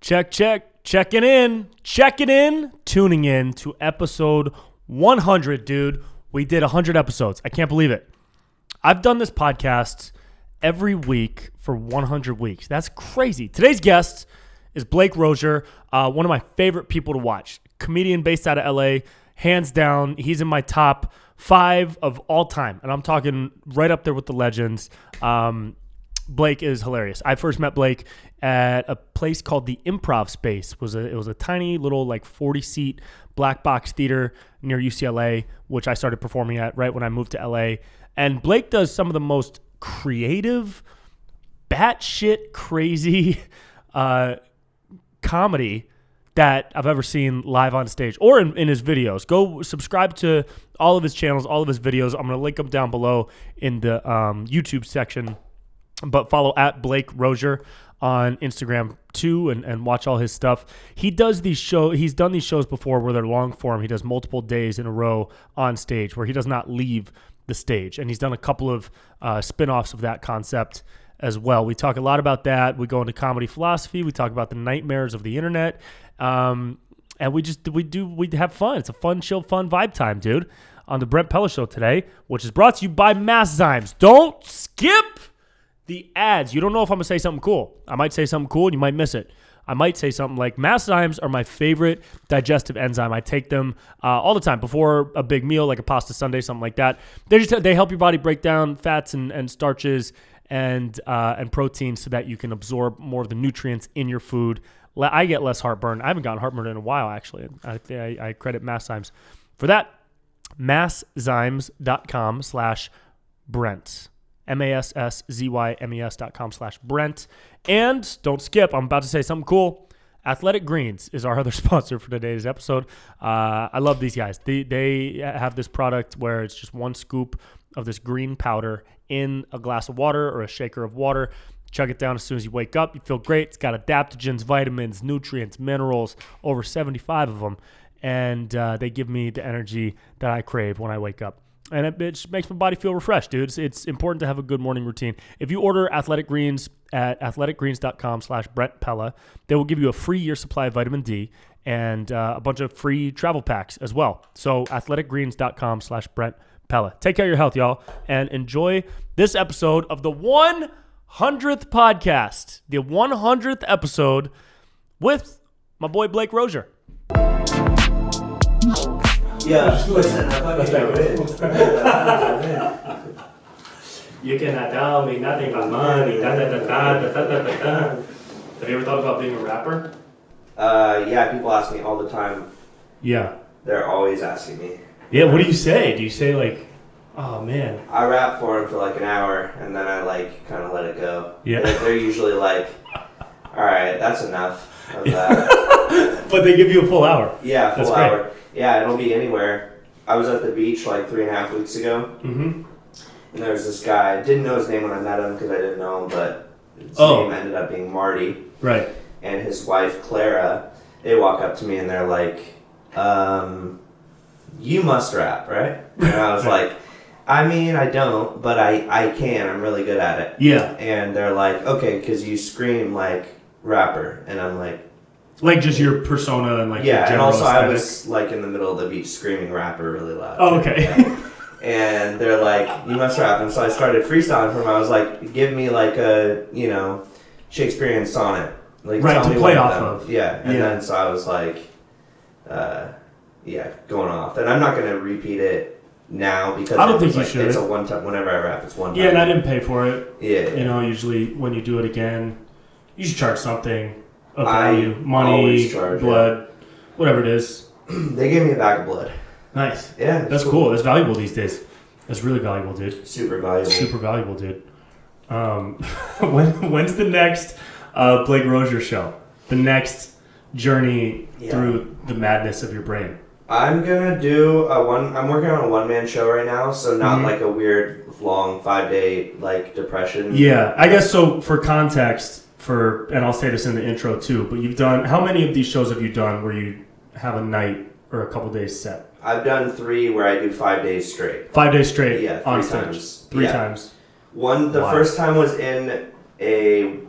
Checking in, tuning in to episode 100, dude. We did 100 episodes. I can't believe it. I've done this podcast every week for 100 weeks. That's crazy. Today's guest is Blake Rosier, one of my favorite people to watch. Comedian based out of LA, hands down. He's in my top 5 of all time, and I'm talking right up there with the legends. Blake is hilarious. I first met Blake at a place called the Improv Space. It was a tiny little 40-seat black box theater near UCLA, which I started performing at right when I moved to LA. And Blake does some of the most creative, batshit crazy comedy that I've ever seen live on stage or in his videos. Go subscribe to all of his channels, all of his videos. I'm going to link them down below in the YouTube section. But follow at Blake Rosier on Instagram too, and watch all his stuff. He does these shows. He's done these shows before where they're long form. He does multiple days in a row on stage where he does not leave the stage. And he's done a couple of spin-offs of that concept as well. We talk a lot about that. We go into comedy philosophy. We talk about the nightmares of the internet. And we have fun. It's a fun, chill, fun vibe time, dude, on the Brent Pella Show today, which is brought to you by Masszymes. Don't skip the ads. You don't know if I'm going to say something cool. I might say something cool and you might miss it. I might say something like Masszymes are my favorite digestive enzyme. I take them all the time before a big meal, like a pasta sundae, something like that. They help your body break down fats and starches and proteins so that you can absorb more of the nutrients in your food. I get less heartburn. I haven't gotten heartburn in a while, actually. I credit Masszymes for that. Masszymes.com/Brent. masszymes.com/Brent. And don't skip, I'm about to say something cool. Athletic Greens is our other sponsor for today's episode. I love these guys. They have this product where it's just one scoop of this green powder in a glass of water or a shaker of water. Chug it down as soon as you wake up. You feel great. It's got adaptogens, vitamins, nutrients, minerals, over 75 of them. And they give me the energy that I crave when I wake up. And it just makes my body feel refreshed, dude. It's important to have a good morning routine. If you order Athletic Greens at athleticgreens.com/Brent Pella, they will give you a free year supply of vitamin D and a bunch of free travel packs as well. So athleticgreens.com/Brent Pella. Take care of your health, y'all, and enjoy this episode of the 100th podcast, the 100th episode with my boy Blake Rosier. Yeah, listen, You cannot tell me nothing but money. Have you ever thought about being a rapper? Yeah, people ask me all the time. Yeah. They're always asking me. Yeah, what do you say? Do you say oh man? I rap for them for an hour and then I kind of let it go. Yeah. They're usually all right, that's enough of that. But they give you a full hour. Yeah, full hour. Great. Yeah, it'll be anywhere. I was at the beach 3.5 weeks ago. Mm-hmm. And there was this guy. I didn't know his name when I met him because I didn't know him, but his name ended up being Marty. Right. And his wife, Clara, they walk up to me and they're like, you must rap, right? And I was like, I mean, I don't, but I can. I'm really good at it. Yeah. And they're like, okay, because you scream like rapper. And I'm like just your persona and yeah, your and also aesthetic. I was in the middle of the beach screaming rapper really loud. Oh, okay. And they're like, you must rap. And so I started freestyling for them. I was like, give me a, Shakespearean sonnet. Right, tell to me play one off of them. of. Yeah. And then so I was going off. And I'm not going to repeat it now because I don't think you should. It's a one time, whenever I rap, it's one time. Yeah, and I didn't pay for it. Yeah. Usually when you do it again, you should charge something of value. I money, blood, whatever it is. They gave me a bag of blood. Nice. Yeah. That's cool. That's valuable these days. That's really valuable, dude. Super valuable. Super valuable, dude. When's the next Blake Rosier show? The next journey through the madness of your brain? I'm gonna do I'm working on a one-man show right now, so not a weird long 5-day depression. Yeah, I guess so. For context, and I'll say this in the intro too, but you've done, how many of these shows have you done where you have a night or a couple days set? I've done 3 where I do 5 days straight. 5 days straight. Yeah, 3 on times. Stage. 3 times. The first time was in a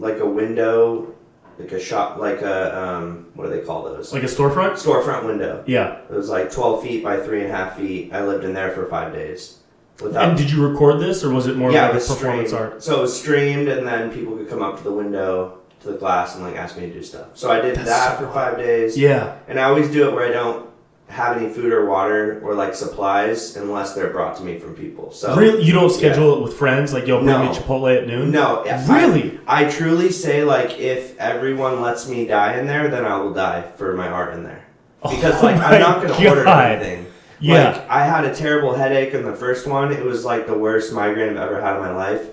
a window like a shop, like a what do they call those? Like a storefront? Storefront window. Yeah. It was like 12 feet by 3.5 feet. I lived in there for 5 days. And did you record this, or was it more like it a was performance streamed. art? So it was streamed, and then people could come up to the window, to the glass, and like ask me to do stuff. So I did that for 5 days. Yeah. And I always do it where I don't have any food or water or like supplies unless they're brought to me from people. So really, you don't schedule it with friends? Like, yo, bring me Chipotle at noon? No. Really? I truly say, like, if everyone lets me die in there, then I will die for my art in there. Because like I'm not going to order anything. Yeah. Like, I had a terrible headache in the first one. It was like the worst migraine I've ever had in my life.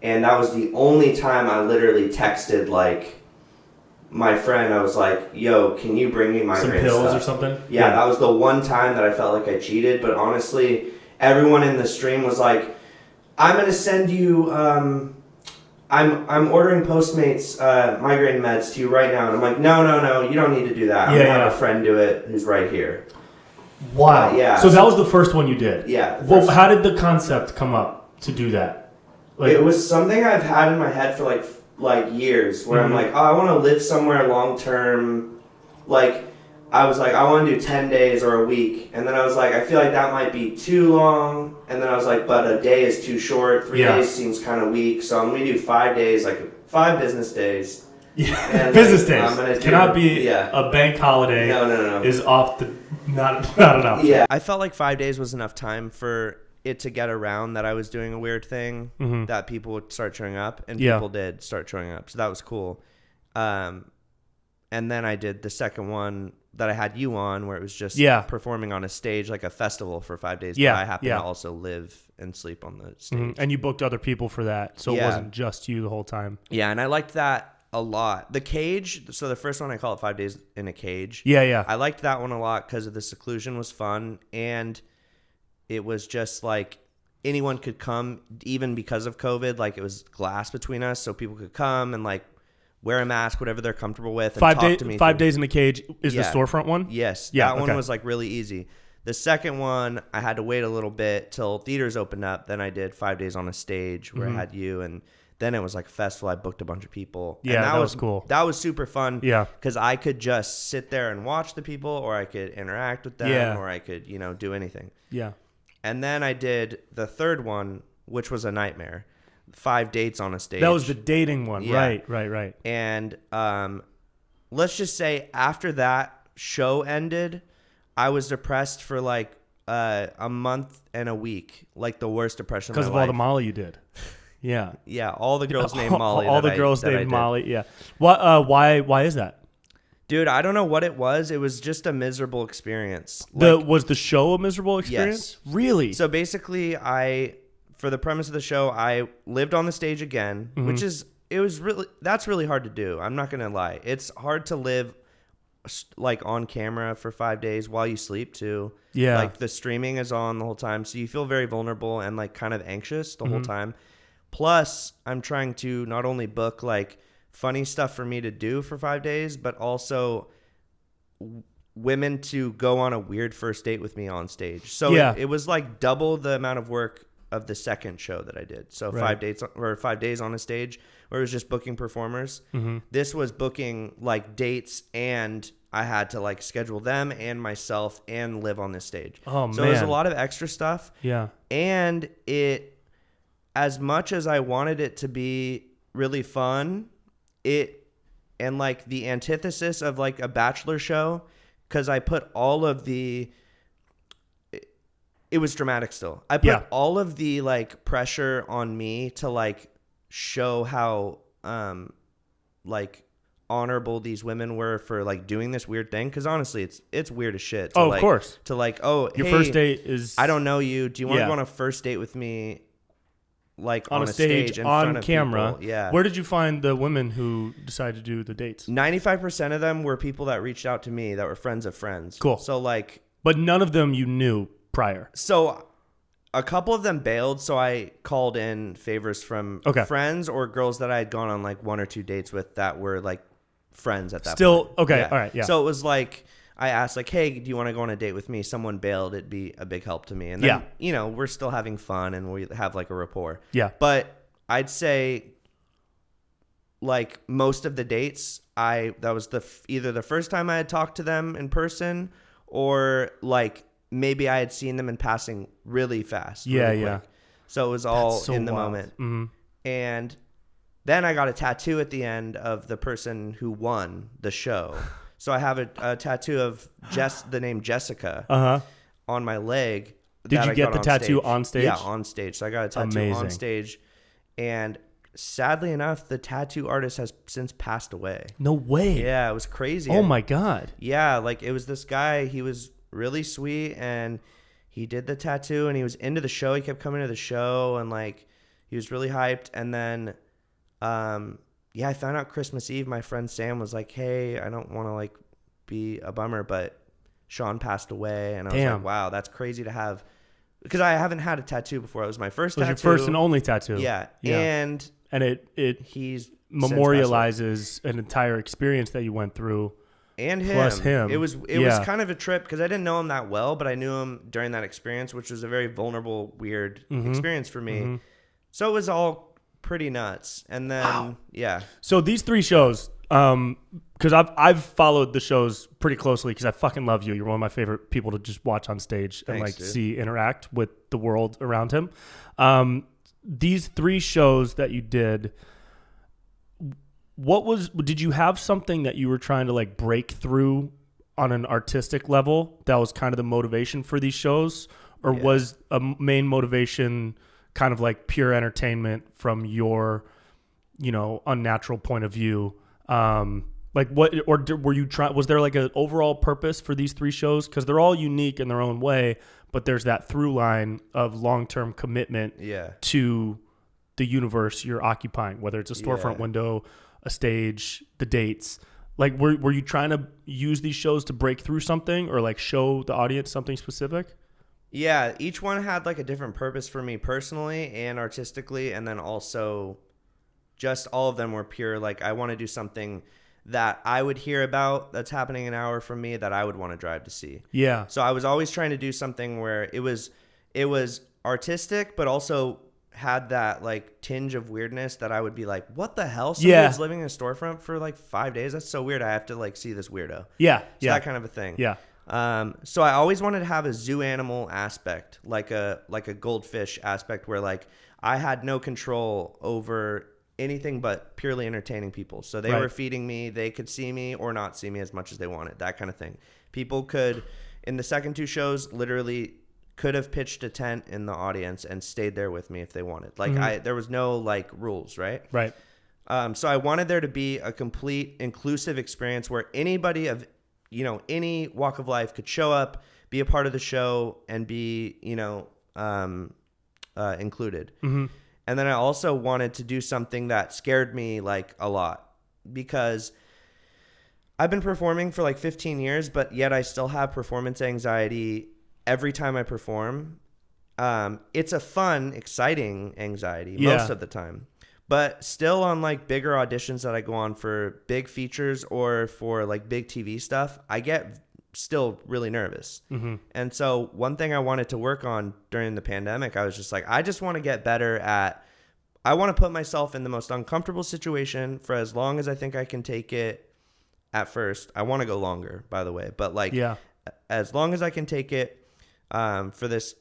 And that was the only time I literally texted, like, my friend. I was like, yo, can you bring me migraine some pills stuff? Or something? Yeah, that was the one time that I felt like I cheated. But honestly, everyone in the stream was like, I'm going to send you... I'm ordering Postmates migraine meds to you right now. And I'm like, no, you don't need to do that. I'm going to have a friend do it who's right here. Wow. Yeah. So that was the first one you did? Yeah. Well, how did the concept come up to do that? Like, it was something I've had in my head for like years, where I'm like, oh, I want to live somewhere long term. Like, I was like, I want to do 10 days or a week. And then I was like, I feel like that might be too long. And then I was like, but a day is too short. 3 days seems kind of weak. So I'm going to do 5 days, like 5 business days. Yeah. And business like, days. I'm gonna cannot be a bank holiday. No. Is off the... Not enough. Yeah. I felt like 5 days was enough time for it to get around that I was doing a weird thing, that people would start showing up, and people did start showing up. So that was cool. And then I did the second one that I had you on, where it was just performing on a stage, like a festival for 5 days. Yeah. But I happen to also live and sleep on the stage. And you booked other people for that, so it wasn't just you the whole time. Yeah, and I liked that a lot. The cage, so the first one I call it 5 days in a cage. Yeah. I liked that one a lot because of the seclusion was fun, and it was just like anyone could come, even because of COVID. Like, it was glass between us, so people could come and like wear a mask, whatever they're comfortable with, and talk to me. 5 days in a cage is the storefront one? Yes. Yeah. That one was like really easy. The second one, I had to wait a little bit till theaters opened up. Then I did 5 days on a stage where I had you, and then it was like a festival. I booked a bunch of people. Yeah, and that was cool. That was super fun. Yeah. Because I could just sit there and watch the people, or I could interact with them, or I could, do anything. Yeah. And then I did the third one, which was a nightmare. 5 dates on a stage. That was the dating one. Yeah. Right. And let's just say after that show ended, I was depressed for like a month and a week, like the worst depression of my life. Because of all the Molly you did. Yeah. Yeah, all the girls named Molly. All the girls named Molly. Yeah. What? Why is that? Dude, I don't know what it was. It was just a miserable experience. Was the show a miserable experience? Yes. Really? So basically, for the premise of the show, I lived on the stage again, that's really hard to do. I'm not gonna lie. It's hard to live like on camera for 5 days while you sleep too. Yeah. Like, the streaming is on the whole time, so you feel very vulnerable and like kind of anxious the whole time. Plus, I'm trying to not only book like funny stuff for me to do for 5 days, but also women to go on a weird first date with me on stage. So it was like double the amount of work of the second show that I did. So 5 days on a stage, where it was just booking performers. This was booking like dates, and I had to like schedule them and myself and live on this stage. Oh, so it was a lot of extra stuff. Yeah. And as much as I wanted it to be really fun, and like the antithesis of like a Bachelor show, because I put all of the, it was dramatic still. I put all of the like pressure on me to like show how like honorable these women were for like doing this weird thing, because honestly it's weird as shit to, of course, to like, your first date is, I don't know you, do you want to go on a first date with me, like on a stage in on front of camera? People? Yeah. Where did you find the women who decided to do the dates? 95% of them were people that reached out to me that were friends of friends. Cool. So like, but none of them you knew prior. So a couple of them bailed, so I called in favors from friends or girls that I had gone on like 1 or 2 dates with that were like friends at that point. Okay. Yeah. All right. Yeah. So it was like, I asked like, hey, do you want to go on a date with me? Someone bailed. It'd be a big help to me. And then, we're still having fun and we have like a rapport. Yeah. But I'd say like most of the dates, that was either the first time I had talked to them in person, or like maybe I had seen them in passing really fast. Really quick. So it was all in the moment. Mm-hmm. And then I got a tattoo at the end of the person who won the show. So I have a tattoo of the name Jessica on my leg. Did you get the tattoo on stage? Yeah, on stage. So I got a tattoo on stage. And sadly enough, the tattoo artist has since passed away. No way. Yeah, it was crazy. Oh my God. Yeah, like it was this guy. He was really sweet, and he did the tattoo, and he was into the show. He kept coming to the show, and like he was really hyped. And then, I found out Christmas Eve. My friend Sam was like, "Hey, I don't want to like be a bummer, but Sean passed away," and I was like, "Wow, that's crazy to have." Because I haven't had a tattoo before. It was my first tattoo. It was your first and only tattoo. Yeah. And he's memorializes an entire experience that you went through. And him. Plus him. It was kind of a trip because I didn't know him that well, but I knew him during that experience, which was a very vulnerable, weird experience for me. Mm-hmm. So it was all pretty nuts. And then, So these 3 shows, because I've followed the shows pretty closely because I fucking love you. You're one of my favorite people to just watch on stage. Thanks, and like see interact with the world around him. These 3 shows that you did, did you have something that you were trying to like break through on an artistic level that was kind of the motivation for these shows, or was a main motivation kind of like pure entertainment from your, unnatural point of view? Like what, or were you trying, was there like an overall purpose for these 3 shows? Cause they're all unique in their own way, but there's that through line of long-term commitment to the universe you're occupying, whether it's a storefront window, a stage, the dates. Like, were you trying to use these shows to break through something or like show the audience something specific? Yeah. Each one had like a different purpose for me personally and artistically. And then also just all of them were pure. Like, I want to do something that I would hear about that's happening an hour from me that I would want to drive to see. Yeah. So I was always trying to do something where it was artistic, but also had that like tinge of weirdness that I would be like, what the hell? Somebody's living in a storefront for like 5 days. That's so weird. I have to like see this weirdo. Yeah. So that kind of a thing. Yeah. So I always wanted to have a zoo animal aspect, like a goldfish aspect where like I had no control over anything but purely entertaining people. So they were feeding me, they could see me or not see me as much as they wanted, that kind of thing. People could, in the second 2 shows, literally could have pitched a tent in the audience and stayed there with me if they wanted. Like there was no like rules, right? Right. So I wanted there to be a complete inclusive experience where anybody of, any walk of life could show up, be a part of the show, and be, included. Mm-hmm. And then I also wanted to do something that scared me like a lot, because I've been performing for like 15 years, but yet I still have performance anxiety every time I perform. It's a fun, exciting anxiety most of the time, but still on like bigger auditions that I go on for big features or for like big TV stuff, I get still really nervous. Mm-hmm. And so one thing I wanted to work on during the pandemic, I was just like, I just want to get better at, I want to put myself in the most uncomfortable situation for as long as I think I can take it at first. I want to go longer, by the way, but like as long as I can take it for this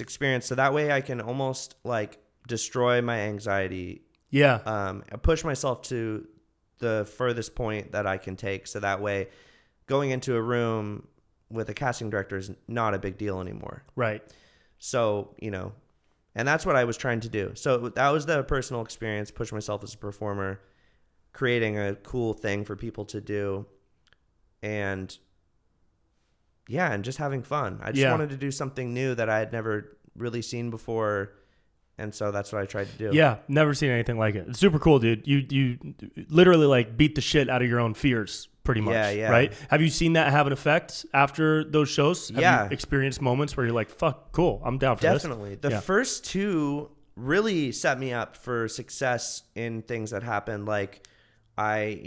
experience. So that way I can almost like destroy my anxiety. Yeah. Push myself to the furthest point that I can take. So that way going into a room with a casting director is not a big deal anymore. Right. So, and that's what I was trying to do. So that was the personal experience, push myself as a performer, creating a cool thing for people to do. And and just having fun. I just wanted to do something new that I had never really seen before. And so that's what I tried to do. Yeah, never seen anything like it. It's super cool, dude. You literally like beat the shit out of your own fears pretty much, right? Have you seen that have an effect after those shows? Have you experienced moments where you're like, fuck, cool, I'm down for this? Definitely. The first 2 really set me up for success in things that happened. Like I,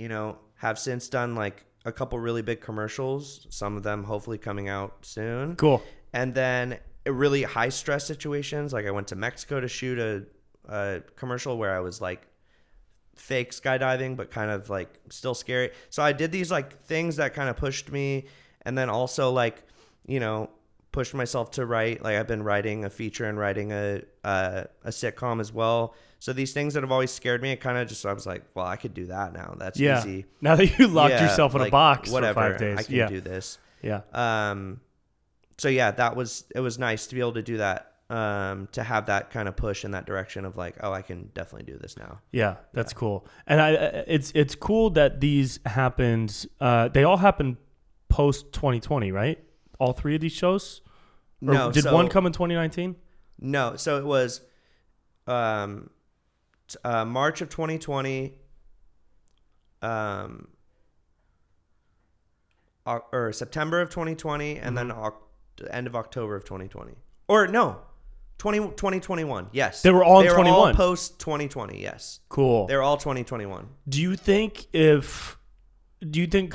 have since done like a couple really big commercials, some of them hopefully coming out soon. Cool. And then really high stress situations. Like I went to Mexico to shoot a commercial where I was like fake skydiving, but kind of like still scary. So I did these like things that kind of pushed me, and then also like, you know, pushed myself to write. Like I've been writing a feature and writing a sitcom as well. So these things that have always scared me, it kind of just, I was like, well, I could do that now. That's easy. Now that you locked yourself in a box whatever, for 5 days. I can do this. Yeah. So yeah, it was nice to be able to do that. To have that kind of push in that direction of like, oh, I can definitely do this now. Yeah, that's cool. And it's cool that these happened. They all happened post 2020, right? All 3 of these shows? Or no. Did one come in 2019? No. So it was March of 2020, or September of 2020, and then end of October of 2020. Or no, 2021. Yes. They were all in 21. They were all post 2020. Yes. Cool. They were all 2021. Do you think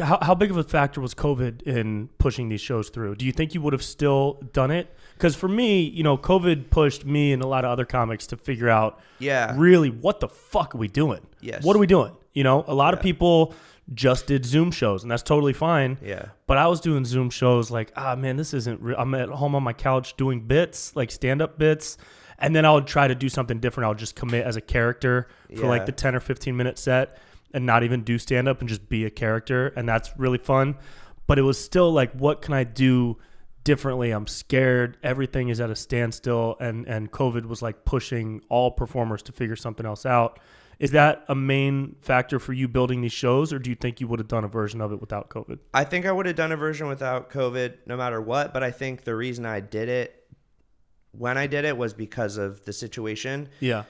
how big of a factor was COVID in pushing these shows through? Do you think you would have still done it? Because for me, you know, COVID pushed me and a lot of other comics to figure out really what the fuck are we doing? Yes. What are we doing? You know, a lot of people just did Zoom shows, and that's totally fine. Yeah. But I was doing Zoom shows like, man, this isn't real. I'm at home on my couch doing bits, like stand-up bits, and then I would try to do something different. I would just commit as a character for like the 10 or 15-minute set and not even do stand-up and just be a character, and that's really fun. But it was still like, what can I do differently? I'm scared. Everything is at a standstill, and COVID was like pushing all performers to figure something else out. Is that a main factor for you building these shows, or do you think you would have done a version of it without COVID? I think I would have done a version without COVID no matter what, but I think the reason I did it when I did it was because of the situation. Yeah.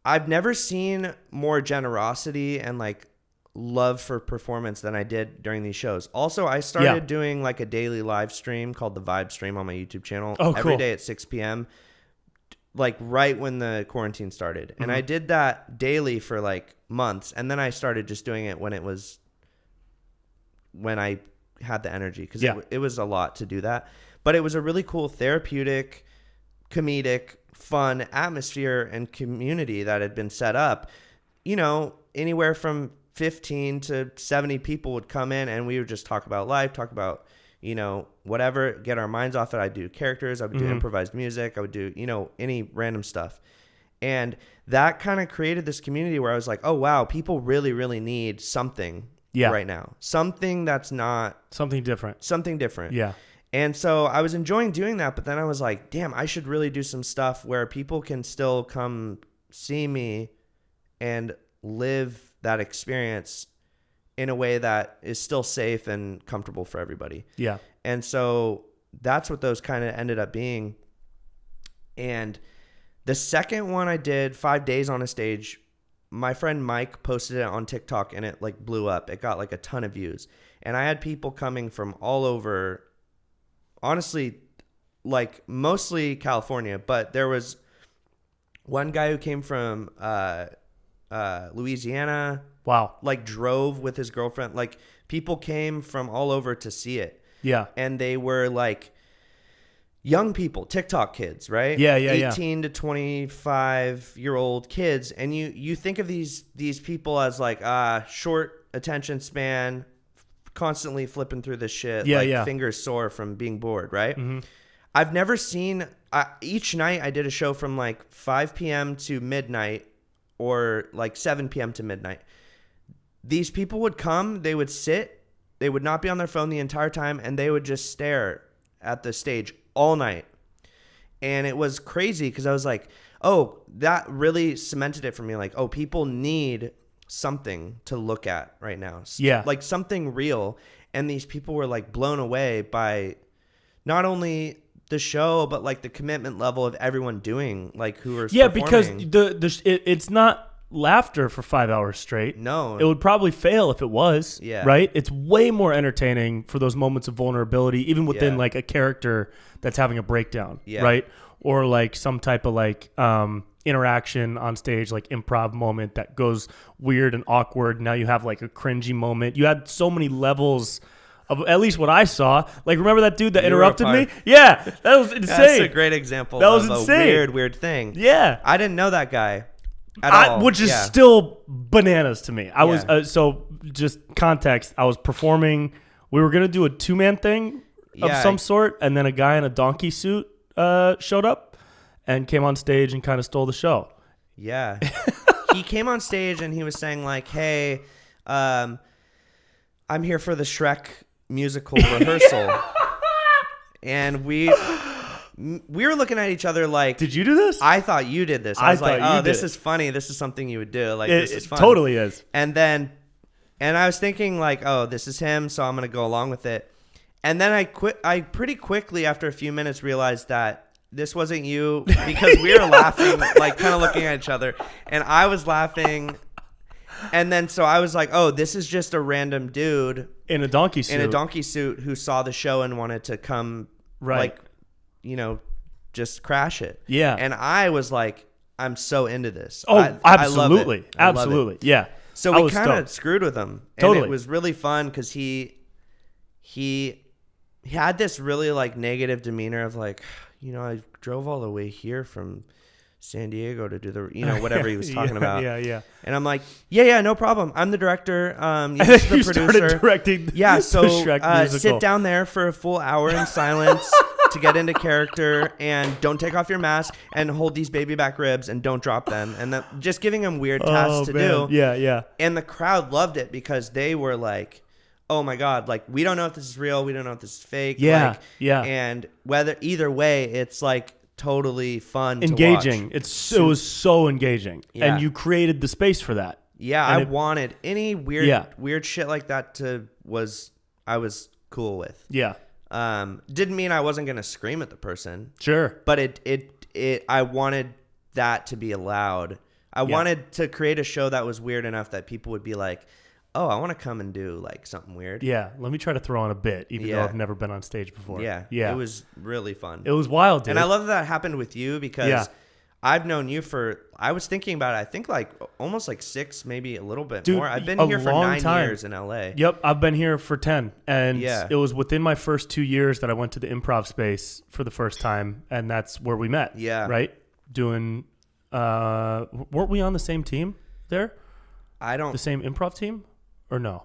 I've never seen more generosity and like love for performance than I did during these shows. Also, I started doing like a daily live stream called the Vibe Stream on my YouTube channel every day at 6 p.m. like right when the quarantine started. And I did that daily for like months. And then I started just doing it when I had the energy, because it was a lot to do that. But it was a really cool therapeutic, comedic, fun atmosphere and community that had been set up. You know, anywhere from 15 to 70 people would come in, and we would just talk about life, talk about, you know, whatever, get our minds off it. I'd do characters. I would do improvised music. I would do, you know, any random stuff. And that kind of created this community where I was like, oh, wow, people really, really need something right now. Something that's not... Something different. Yeah. And so I was enjoying doing that, but then I was like, damn, I should really do some stuff where people can still come see me and live that experience in a way that is still safe and comfortable for everybody. Yeah. And so that's what those kind of ended up being. And the second one I did, 5 days on a stage, my friend Mike posted it on TikTok, and it like blew up. It got like a ton of views. And I had people coming from all over, honestly, like mostly California, but there was one guy who came from Louisiana. Wow. Like drove with his girlfriend. Like people came from all over to see it. Yeah. And they were like young people, TikTok kids, right? Yeah. 18 to 25-year-old kids. And you think of these people as like short attention span, constantly flipping through this shit, fingers sore from being bored, right? Mm-hmm. I've never seen each night I did a show from like 5 p.m. to midnight, or like 7 p.m. to midnight. These people would come, they would sit, they would not be on their phone the entire time, and they would just stare at the stage all night. And it was crazy because I was like, oh, that really cemented it for me. Like, oh, people need something to look at right now. Yeah. Like something real. And these people were like blown away by not only the show, but like the commitment level of everyone doing, like who are performing. Because it's not laughter for 5 hours straight. No. It would probably fail if it was. Yeah. Right? It's way more entertaining for those moments of vulnerability, even within like a character that's having a breakdown. Yeah. Right? Or like some type of like interaction on stage, like improv moment that goes weird and awkward. Now you have like a cringy moment. You had so many levels of, at least what I saw. Like, remember that dude that interrupted me? Yeah, that was insane. That's a great example of a weird thing. Yeah. I didn't know that guy. at all. Which is Yeah. still bananas to me. I was Yeah. so just context. I was performing. We were gonna do a 2-man thing of Yeah. some sort, and then a guy in a donkey suit showed up and came on stage and kind of stole the show. Yeah. He came on stage and he was saying like, "Hey, I'm here for the Shrek musical rehearsal," and we were looking at each other like, Did you do this? I thought you did this. I was like, thought you "Oh, this did it. is funny. This is something you would do. Like, this is fun." Totally is. And I was thinking like, "Oh, this is him, so I'm gonna go along with it." And then I pretty quickly after a few minutes realized that this wasn't you, because we were laughing, like kind of looking at each other, and I was laughing. And then so I was like, "Oh, this is just a random dude In a donkey suit. who saw the show and wanted to come, Right. like, just crash it." Yeah. And I was like, "I'm so into this." Oh, I absolutely. love it. I love it. Absolutely. Yeah. So I we was kind of stoked. screwed with him. Totally. And it was really fun because he had this really like negative demeanor of like, I drove all the way here from San Diego to do the, whatever he was talking about. Yeah. And I'm like, yeah, no problem. I'm the director. You're the You producer. started directing Yeah, so the Shrek musical. sit down there for a full hour in silence to get into character, and don't take off your mask, and hold these baby back ribs and don't drop them. And just giving him weird tasks to do. Yeah. And the crowd loved it because they were like, "Oh my God, like, we don't know if this is real. We don't know if this is fake." Yeah, like, yeah. And either way, it's like totally fun Engaging. to watch. It was so engaging. Yeah. And you created the space for that. Yeah, And I wanted any weird shit like that I was cool with. Yeah. Didn't mean I wasn't gonna scream at the person, Sure. but I wanted that to be allowed. I wanted to create a show that was weird enough that people would be like, "Oh, I want to come and do like something weird." Yeah. Let me try to throw on a bit, even though Yeah. I've never been on stage before. Yeah. It was really fun. It was wild, dude. And I love that happened with you because Yeah. I've known you I was thinking about it, I think like almost like 6, maybe a little bit Dude, more. I've been a here for long 9 time. years in LA. Yep, I've been here for 10. And Yeah. it was within my first 2 years that I went to the Improv Space for the first time, and that's where we met. Yeah. Right? Doing weren't we on the same team there? The same improv team? Or no?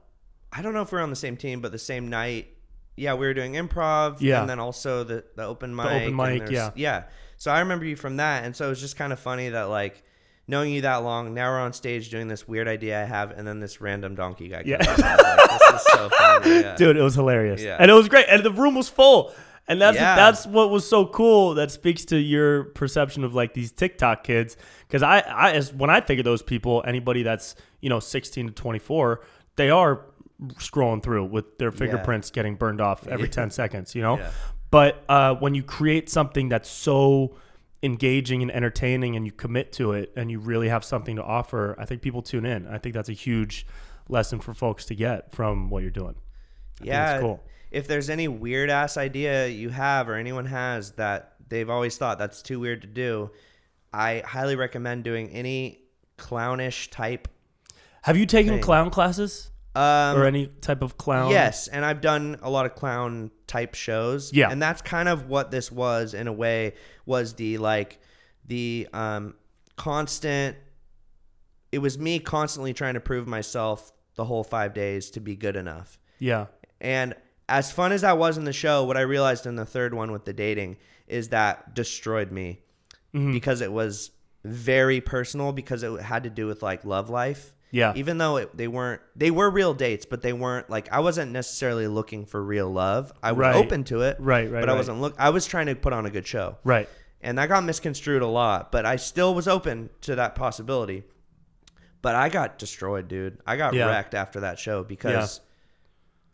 I don't know if we're on the same team, but the same night. Yeah, we were doing improv, Yeah. and then also the open mic. open mic, and yeah. Yeah. So I remember you from that, and so it was just kind of funny that like knowing you that long, now we're on stage doing this weird idea I have, and then this random donkey guy comes up. I was like, this is so funny. Yeah. Dude, it was hilarious. Yeah. And it was great. And the room was full. And that's Yeah. what was so cool. That speaks to your perception of like these TikTok kids. Because when I think of those people, anybody that's 16 to 24, they are scrolling through with their fingerprints getting burned off every 10 seconds. Yeah. But when you create something that's so engaging and entertaining, and you commit to it, and you really have something to offer, I think people tune in. I think that's a huge lesson for folks to get from what you're doing. I think it's cool. If there's any weird ass idea you have or anyone has that they've always thought that's too weird to do, I highly recommend doing any clownish type. Have you taken thing. clown classes or any type of clown? Yes, and I've done a lot of clown type shows. Yeah. And that's kind of what this was in a way, was the constant, it was me constantly trying to prove myself the whole 5 days to be good enough. Yeah. And as fun as that was in the show, what I realized in the third one with the dating is that destroyed me because it was very personal, because it had to do with like love life. Yeah. Even though they were real dates, but they weren't like, I wasn't necessarily looking for real love. I was open to it. Right. But I was trying to put on a good show. Right. And that got misconstrued a lot, but I still was open to that possibility. But I got destroyed, dude. I got wrecked after that show because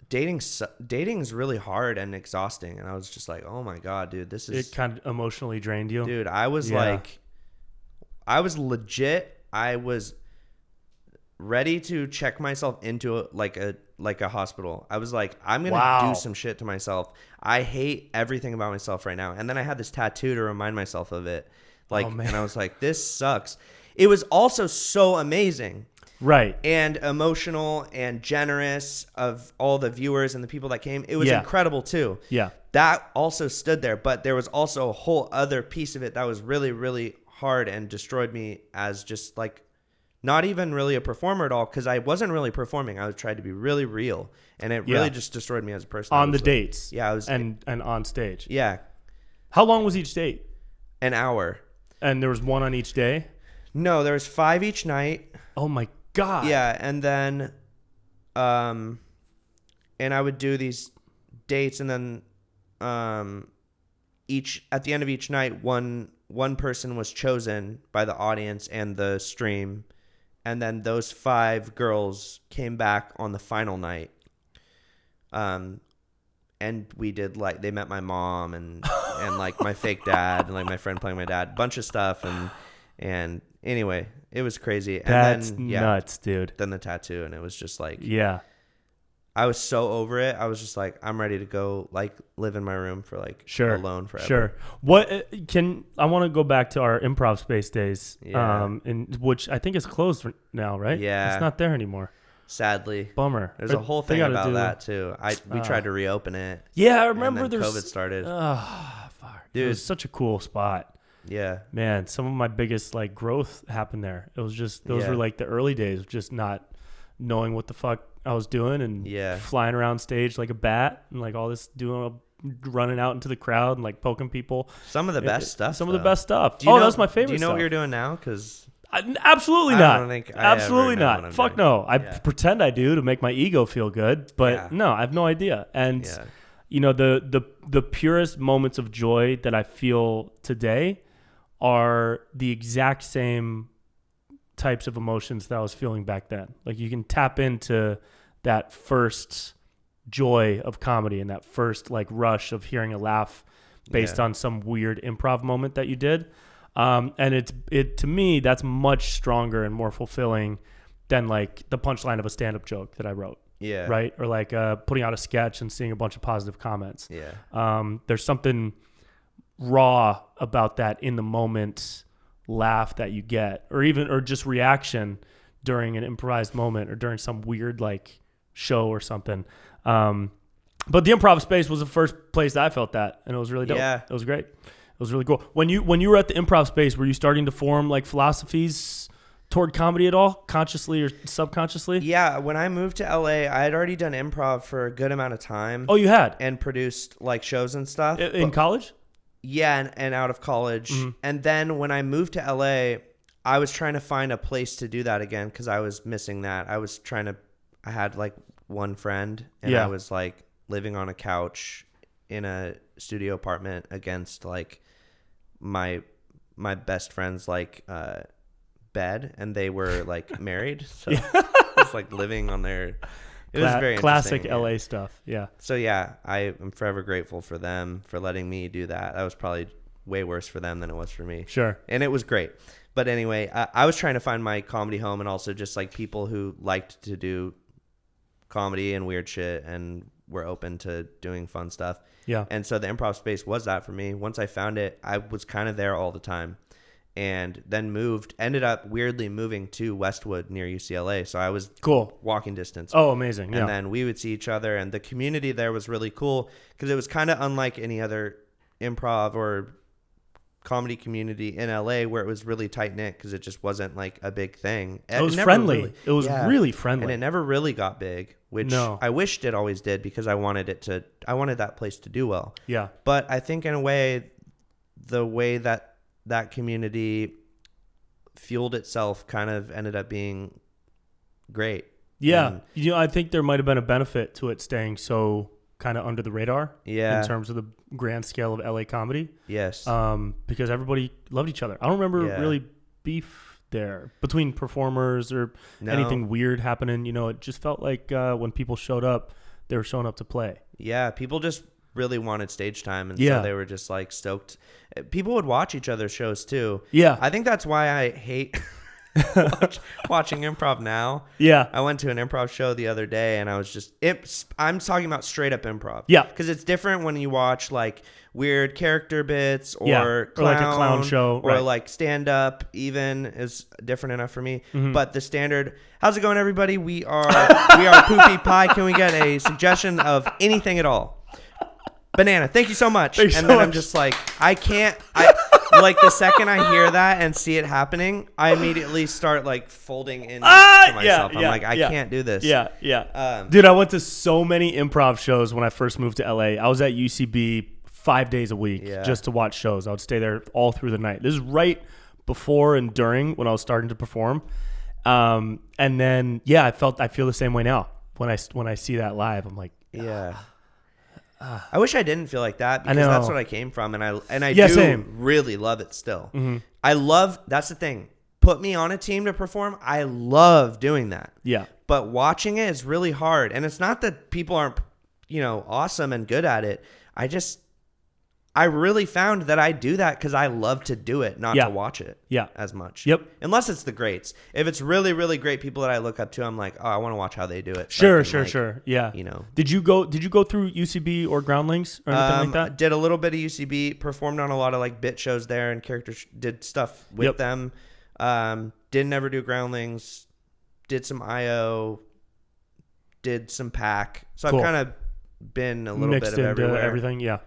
dating's really hard and exhausting. And I was just like, oh my God, dude, this is... It kind of emotionally drained you? Dude, I was like... I was legit... I was ready to check myself into a hospital. I was like, I'm going to do some shit to myself. I hate everything about myself right now. And then I had this tattoo to remind myself of it. And I was like, this sucks. It was also so amazing. Right. And emotional and generous of all the viewers and the people that came. It was incredible too. Yeah. That also stood there, but there was also a whole other piece of it that was really, really hard and destroyed me as just like not even really a performer at all, because I wasn't really performing. I was trying to be really real, and it really just destroyed me as a person. On the dates. Yeah, I was and on stage. Yeah. How long was each date? An hour. And there was one on each day? No, there was 5 each night. Oh my God. Yeah, and then and I would do these dates, and then at the end of each night, one person was chosen by the audience and the stream, and then those 5 girls came back on the final night. And we did, like, they met my mom and like my fake dad and like my friend playing my dad, bunch of stuff, and anyway, it was crazy. And That's then, nuts, dude. Then the tattoo, and it was just like, yeah, I was so over it. I was just like, I'm ready to go, like, live in my room for, like, alone forever. Sure. What I want to go back to our Improv Space days, which I think is closed now, right? Yeah, it's not there anymore. Sadly. Bummer. There's a whole thing about that too. We tried to reopen it. Yeah, I remember. And then COVID started. Oh, fuck. Dude, it was such a cool spot. Yeah. Man, some of my biggest, like, growth happened there. It was just those were like the early days of just not knowing what the fuck I was doing and flying around stage like a bat and like all this running out into the crowd and like poking people. Some of the best stuff. Some of the best stuff. That's my favorite. Do you know stuff. what you're doing now? Because absolutely not. I don't think absolutely I ever know what not. I'm Fuck doing. no. I pretend I do to make my ego feel good, but no, I have no idea. And you know, the purest moments of joy that I feel today are the exact same types of emotions that I was feeling back then. Like, you can tap into that first joy of comedy and that first, like, rush of hearing a laugh based on some weird improv moment that you did. And it to me, that's much stronger and more fulfilling than, like, the punchline of a stand-up joke that I wrote. Yeah. Right? Or like putting out a sketch and seeing a bunch of positive comments. Yeah. There's something raw about that in the moment laugh that you get, or just reaction during an improvised moment or during some weird, like, show or something. But the Improv Space was the first place that I felt that, and it was really dope. Yeah. It was great. It was really cool. When you were at the Improv Space, were you starting to form, like, philosophies toward comedy at all, consciously or subconsciously? Yeah, when I moved to LA, I had already done improv for a good amount of time. Oh, you had? And produced, like, shows and stuff. In college? Yeah, and out of college. Mm-hmm. And then when I moved to LA, I was trying to find a place to do that again because I was missing that. I had, like, one friend, and I was, like, living on a couch in a studio apartment against, like, my best friend's, like, bed, and they were, like, married, so I was, like, living on their. It was very classic interesting. LA stuff. Yeah. So yeah, I am forever grateful for them for letting me do that. That was probably way worse for them than it was for me. Sure. And it was great. But anyway, I was trying to find my comedy home, and also just, like, people who liked to do comedy and weird shit and were open to doing fun stuff. Yeah. And so the Improv Space was that for me. Once I found it, I was kind of there all the time. And then ended up weirdly moving to Westwood near UCLA. So I was walking distance. Oh, amazing. And then we would see each other, and the community there was really cool because it was kind of unlike any other improv or comedy community in LA where it was really tight knit because it just wasn't, like, a big thing. It was friendly. It was really friendly. And it never really got big, which I wished it always did because I wanted that place to do well. Yeah. But I think in a way, the way that community fueled itself kind of ended up being great. Yeah. And, I think there might have been a benefit to it staying so kind of under the radar in terms of the grand scale of LA comedy. Yes. Because everybody loved each other. I don't remember really beef there between performers or anything weird happening. It just felt like when people showed up, they were showing up to play. Yeah. People just really wanted stage time, and so they were just, like, stoked. People would watch each other's shows too. Yeah. I think that's why I hate watching improv now. Yeah. I went to an improv show the other day, and I was just I'm talking about straight up improv. Yeah. Because it's different when you watch, like, weird character bits or like a clown show or like stand up even is different enough for me. Mm-hmm. But the standard, how's it going, everybody? We are Poopy Pie. Can we get a suggestion of anything at all? banana. Thank you so much. Thanks and so then I'm much. just like, I can't. Like the second I hear that and see it happening, I immediately start like folding in to myself. I'm like, I can't do this. Yeah. Dude, I went to so many improv shows when I first moved to LA. I was at UCB 5 days a week just to watch shows. I would stay there all through the night. This is right before and during when I was starting to perform. And then, I feel the same way now. When I see that live, I'm like, I wish I didn't feel like that because that's what I came from, and I really love it still. Mm-hmm. That's the thing. Put me on a team to perform. I love doing that. Yeah. But watching it is really hard, and it's not that people aren't, awesome and good at it. I really found that I do that because I love to do it, not to watch it as much. Yep. Unless it's the greats. If it's really, really great people that I look up to, I'm like, oh, I want to watch how they do it. Sure. Yeah. Did you go through UCB or Groundlings or anything like that? Did a little bit of UCB, performed on a lot of like bit shows there and did stuff with them. Didn't ever do Groundlings. Did some IO. Did some PAC. So I've kind of been a little mixed bit of into everywhere. Everything. Yeah.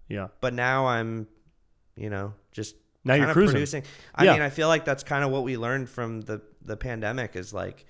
Yeah. But now I'm, just now kind you're of cruising. producing. I mean, I feel like that's kind of what we learned from the pandemic is like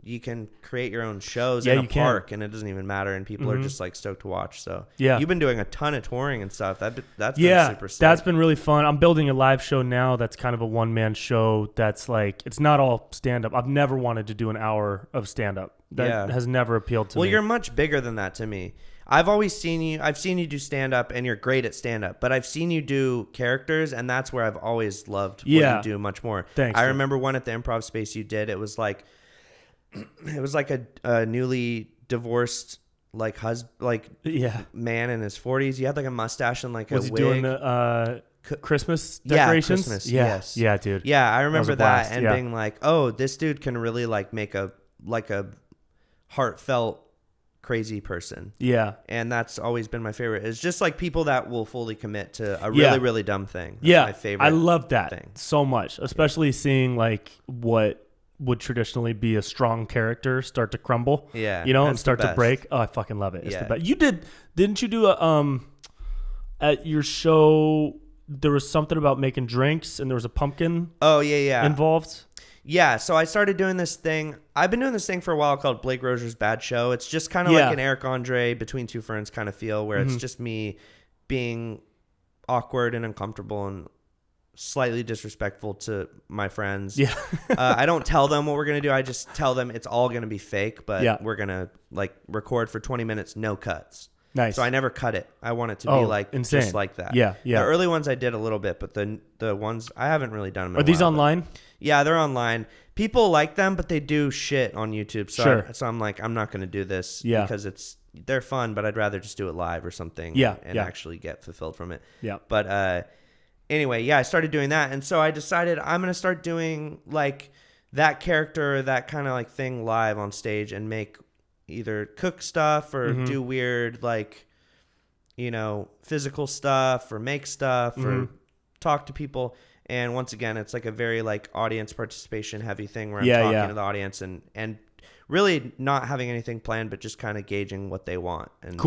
you can create your own shows in a park and it doesn't even matter and people are just like stoked to watch. So you've been doing a ton of touring and stuff. That's been super sick. That's been really fun. I'm building a live show now that's kind of a one-man show that's like, it's not all stand-up. I've never wanted to do an hour of stand-up. That has never appealed to me. Well, you're much bigger than that to me. I've seen you do stand-up and you're great at stand-up, but I've seen you do characters and that's where I've always loved what you do much more. Thanks. I remember one at the Improv Space you did. It was like a newly divorced man in his 40s. You had like a mustache and like a wig. Was he doing the Christmas decorations? Christmas. Yeah. Yes. Yeah, dude. Yeah, I remember that and being like, oh, this dude can really like make a heartfelt crazy person. Yeah. And that's always been my favorite. It's just like people that will fully commit to a really, really dumb thing. That's my favorite. I love that so much, especially seeing like what would traditionally be a strong character start to crumble. Yeah. And start to break. Oh, I fucking love it. It's the best. Didn't you do at your show, there was something about making drinks and there was a pumpkin involved? Yeah, so I started doing this thing. I've been doing this thing for a while called Blake Rosier's Bad Show. It's just kind of like an Eric Andre Between Two Ferns kind of feel where it's just me being awkward and uncomfortable and slightly disrespectful to my friends. Yeah. I don't tell them what we're going to do. I just tell them it's all going to be fake, but we're going to like record for 20 minutes, no cuts. Nice. So I never cut it. I want it to be like insane. Just like that. Yeah. The early ones I did a little bit, but the ones I haven't really done them in Are these online? Yeah, they're online. People like them, but they do shit on YouTube. So so I'm like, I'm not going to do this because they're fun, but I'd rather just do it live or something and actually get fulfilled from it. Yeah. But anyway, I started doing that. And so I decided I'm going to start doing like that character, that kind of like thing live on stage and make either cook stuff or do weird like, physical stuff or make stuff or talk to people. And once again, it's like a very like audience participation heavy thing where I'm talking to the audience and really not having anything planned, but just kind of gauging what they want and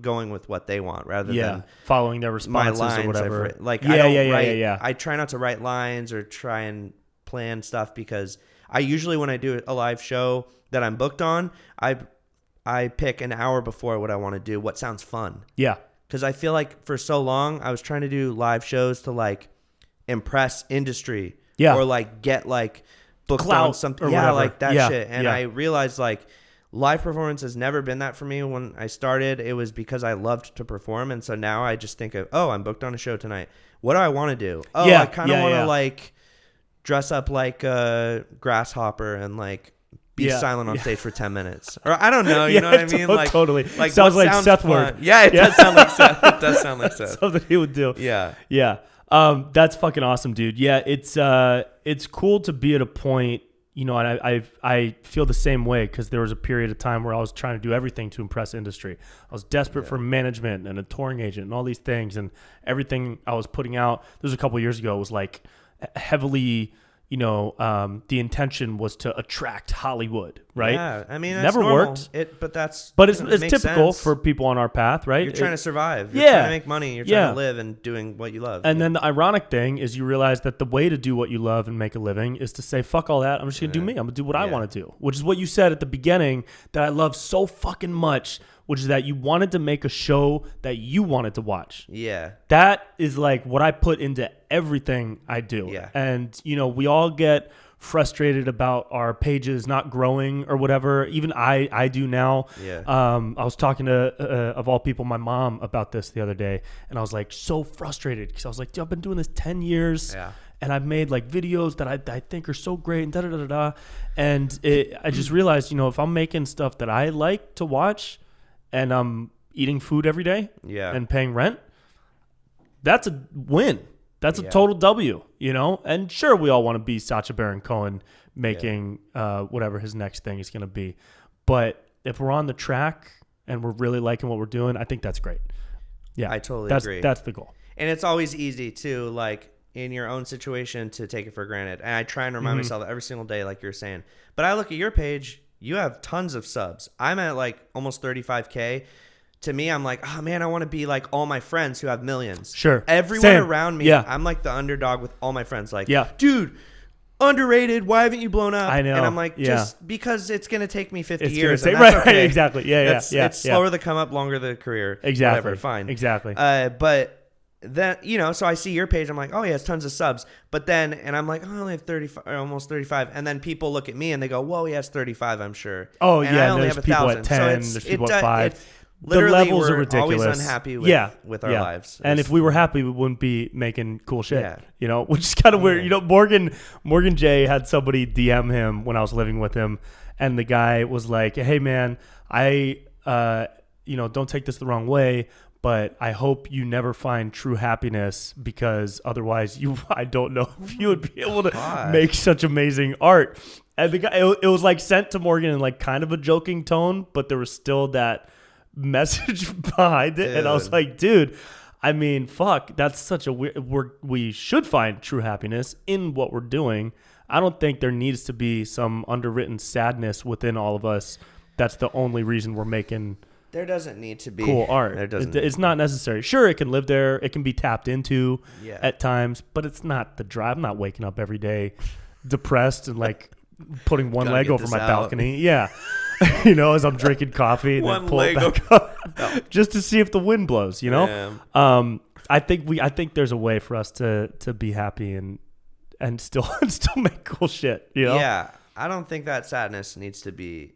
going with what they want rather than following their responses my lines or whatever. I don't write. I try not to write lines or try and plan stuff because I usually when I do a live show that I'm booked on, I pick an hour before what I want to do, what sounds fun. Yeah. Because I feel like for so long I was trying to do live shows to like impress industry or like get like booked on something like that shit and I realized like live performance has never been that for me. When I started it was because I loved to perform and so now I just think of I'm booked on a show tonight, what do I want to do? I kind of want to like dress up like a grasshopper and like be silent on stage for 10 minutes or I don't know you know what I mean like totally like sounds like Seth word. It does sound like Seth. It does sound like Seth. Something he would do. Yeah. That's fucking awesome, dude. Yeah, it's cool to be at a point, and I feel the same way because there was a period of time where I was trying to do everything to impress industry. I was desperate for management and a touring agent and all these things, and everything I was putting out. This was a couple of years ago. Was like heavily, the intention was to attract Hollywood, right? Yeah, I mean, never worked. But it's typical for people on our path, right? You're trying to survive. You're trying to make money. You're trying to live and doing what you love. And then the ironic thing is you realize that the way to do what you love and make a living is to say, fuck all that. I'm just going to do me. I'm going to do what I want to do, which is what you said at the beginning that I love so fucking much, which is that you wanted to make a show that you wanted to watch. Yeah. That is like what I put into everything I do. Yeah. And, we all get frustrated about our pages not growing or whatever. Even I do now. Yeah. I was talking to, of all people, my mom about this the other day. And I was like so frustrated because I was like, dude, I've been doing this 10 years. Yeah. And I've made like videos that I think are so great and da-da-da-da-da. And I just realized, if I'm making stuff that I like to watch, and I'm eating food every day and paying rent, that's a win. That's a total W, And sure, we all want to be Sacha Baron Cohen making whatever his next thing is going to be. But if we're on the track and we're really liking what we're doing, I think that's great. Yeah, I totally agree. That's the goal. And it's always easy to, like, in your own situation to take it for granted. And I try and remind myself every single day, like you're saying. But I look at your page. You have tons of subs. I'm at like almost 35K. To me, I'm like, oh man, I want to be like all my friends who have millions. Sure. Everyone around me, I'm like the underdog with all my friends. Like, dude, underrated. Why haven't you blown up? I know. And I'm like, just because it's going to take me 50 years. And that's okay. Exactly. Yeah. It's slower the come up, longer the career. Exactly. Whatever, fine. Exactly. But then, so I see your page. I'm like, oh, he has tons of subs. But then, and I'm like, oh, I only have 35, or almost 35. And then people look at me and they go, whoa, he has 35, I'm sure. Oh, and yeah. I only there's have people 1,000. at 10. There's people at 5. Literally, the levels we're are ridiculous. Always unhappy with our lives. And if we were happy, we wouldn't be making cool shit. Yeah. Which is kind of weird. Morgan J had somebody DM him when I was living with him, and the guy was like, "Hey man, I don't take this the wrong way, but I hope you never find true happiness because otherwise I don't know if you would be able to make such amazing art." And the guy, it was like sent to Morgan in like kind of a joking tone, but there was still that message behind it. Dude. And I was like, dude, I mean, fuck, that's such a weird, we should find true happiness in what we're doing. I don't think there needs to be some underwritten sadness within all of us. That's the only reason we're making there doesn't need to be cool art. It's not necessary. Sure, it can live there. It can be tapped into at times, but it's not the drive. I'm not waking up every day depressed and like putting one leg over my balcony. Yeah. As I'm drinking coffee and then pull it back up just to see if the wind blows, I think there's a way for us to be happy and still make cool shit, Yeah. I don't think that sadness needs to be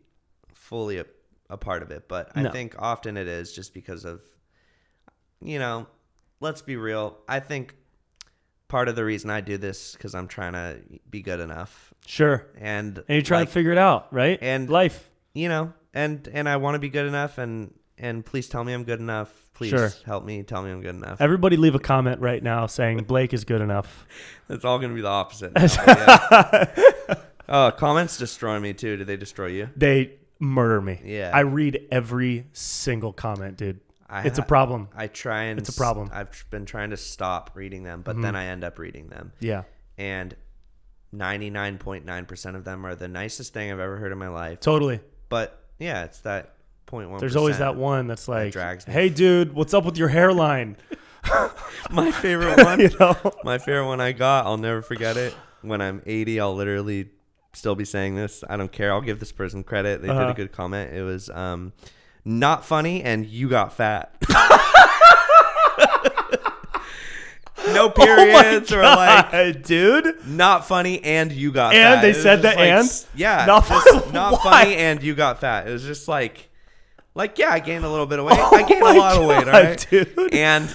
fully a part of it, but I think often it is just because of, let's be real. I think part of the reason I do this because I'm trying to be good enough. Sure. And you're trying to figure it out, right? And life, and I want to be good enough, and please tell me I'm good enough. Please help me. Tell me I'm good enough. Everybody leave a comment right now saying Blake is good enough. It's all going to be the opposite now, Oh, comments destroy me too. Do they destroy you? They murder me. Yeah. I read every single comment, dude. It's a problem. It's a problem. I've been trying to stop reading them, but then I end up reading them. Yeah. And 99.9% of them are the nicest thing I've ever heard in my life. Totally. But yeah, it's that 0.1%. There's always that one that's like, drags me. "Hey dude, what's up with your hairline?" My favorite one. My favorite one I got, I'll never forget it. When I'm 80, I'll literally still be saying this. I don't care. I'll give this person credit. They did a good comment. It was not funny and you got fat. No periods or like, dude, not funny and you got and fat. They said that like, not funny and you got fat. It was just like yeah, I gained a little bit of weight. I gained a lot of weight, all right? Dude, and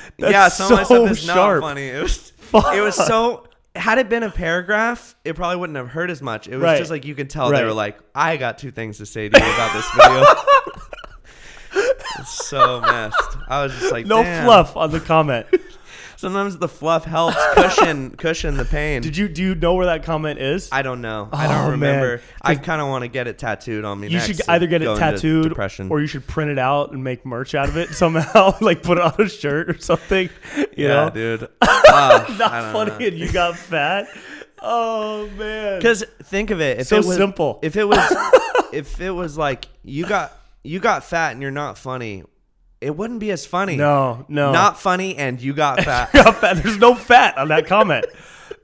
some of my stuff is not funny. It was so. Had it been a paragraph, it probably wouldn't have hurt as much. It was just like you could tell they were like, I got two things to say to you about this video. It's so messed. I was just like, no fluff on the comment. Sometimes the fluff helps cushion the pain. Do you know where that comment is? I don't know. I don't remember. I kind of want to get it tattooed on me. You should either get it tattooed or you should print it out and make merch out of it somehow, like put it on a shirt or something. You know? Dude. Not funny and you got fat. Oh man. Because think of it. If So it was simple. If it was like you got fat and you're not funny, it wouldn't be as funny. No. Not funny and you got fat. There's no fat on that comment.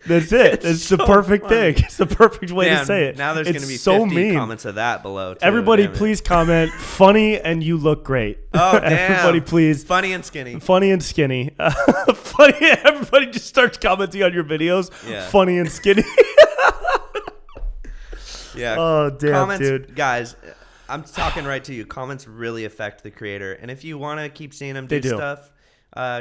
That's it. It's the so perfect funny. thing. It's the perfect way to Man, say it. now there's It's going to be so 50 mean. comments of that below. Too. Everybody, Damn it. please comment. Funny and you look great. Oh, damn. Everybody, please. Funny and skinny. Funny and skinny. Funny. Everybody just starts commenting on your videos. Yeah. Funny and skinny. Yeah. Oh, damn, Comments, dude. Guys, I'm talking right to you. Comments really affect the creator. And if you want to keep seeing them do stuff,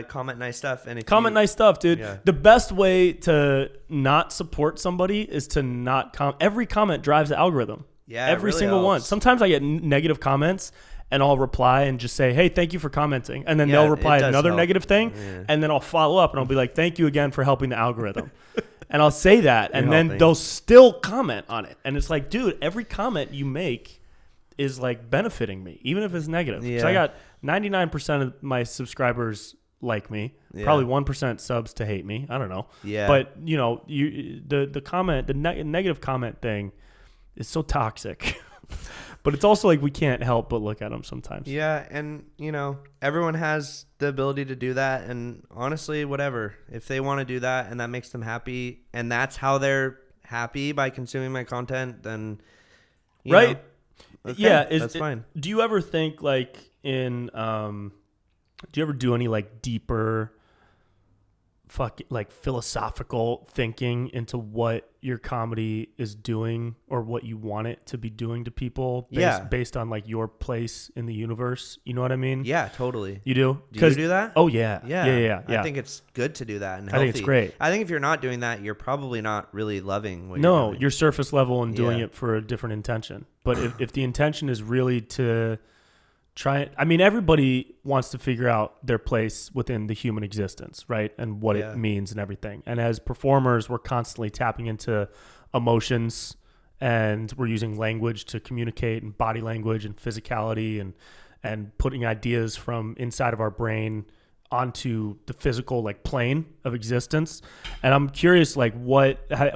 comment nice stuff. And if comment nice stuff, dude. Yeah. The best way to not support somebody is to not every comment drives the algorithm. Yeah, it every really single one. helps. Sometimes I get negative comments and I'll reply and just say, hey, thank you for commenting. And then Yeah, they'll reply it does another help. negative thing. Yeah. And then I'll follow up and I'll be like, thank you again for helping the algorithm. And I'll say that. And then helping. they'll still comment on it. And it's like, dude, every comment you make is like benefiting me, even if it's negative. Because Yeah. I got 99% of my subscribers like me. Yeah. Probably 1% subs to hate me. I don't know. Yeah. But you know, the comment, the negative comment thing is so toxic. But it's also like we can't help but look at them sometimes. Yeah, and everyone has the ability to do that, and honestly, whatever. If they want to do that and that makes them happy, and that's how they're happy by consuming my content, then right? Okay, yeah, that's fine. Do you ever think like do you ever do any like deeper philosophical thinking into what your comedy is doing or what you want it to be doing to people based on like your place in the universe? You know what I mean? Yeah, totally. You do? Do you do that? Oh yeah. Yeah. I think it's good to do that and I healthy. think it's great. I think if you're not doing that, you're probably not really loving what you're No, doing. you're surface level and doing Yeah. it for a different intention. But if the intention is really to everybody wants to figure out their place within the human existence, right? And what it means and everything. And as performers, we're constantly tapping into emotions and we're using language to communicate, and body language and physicality and putting ideas from inside of our brain onto the physical like plane of existence. And I'm curious, like what are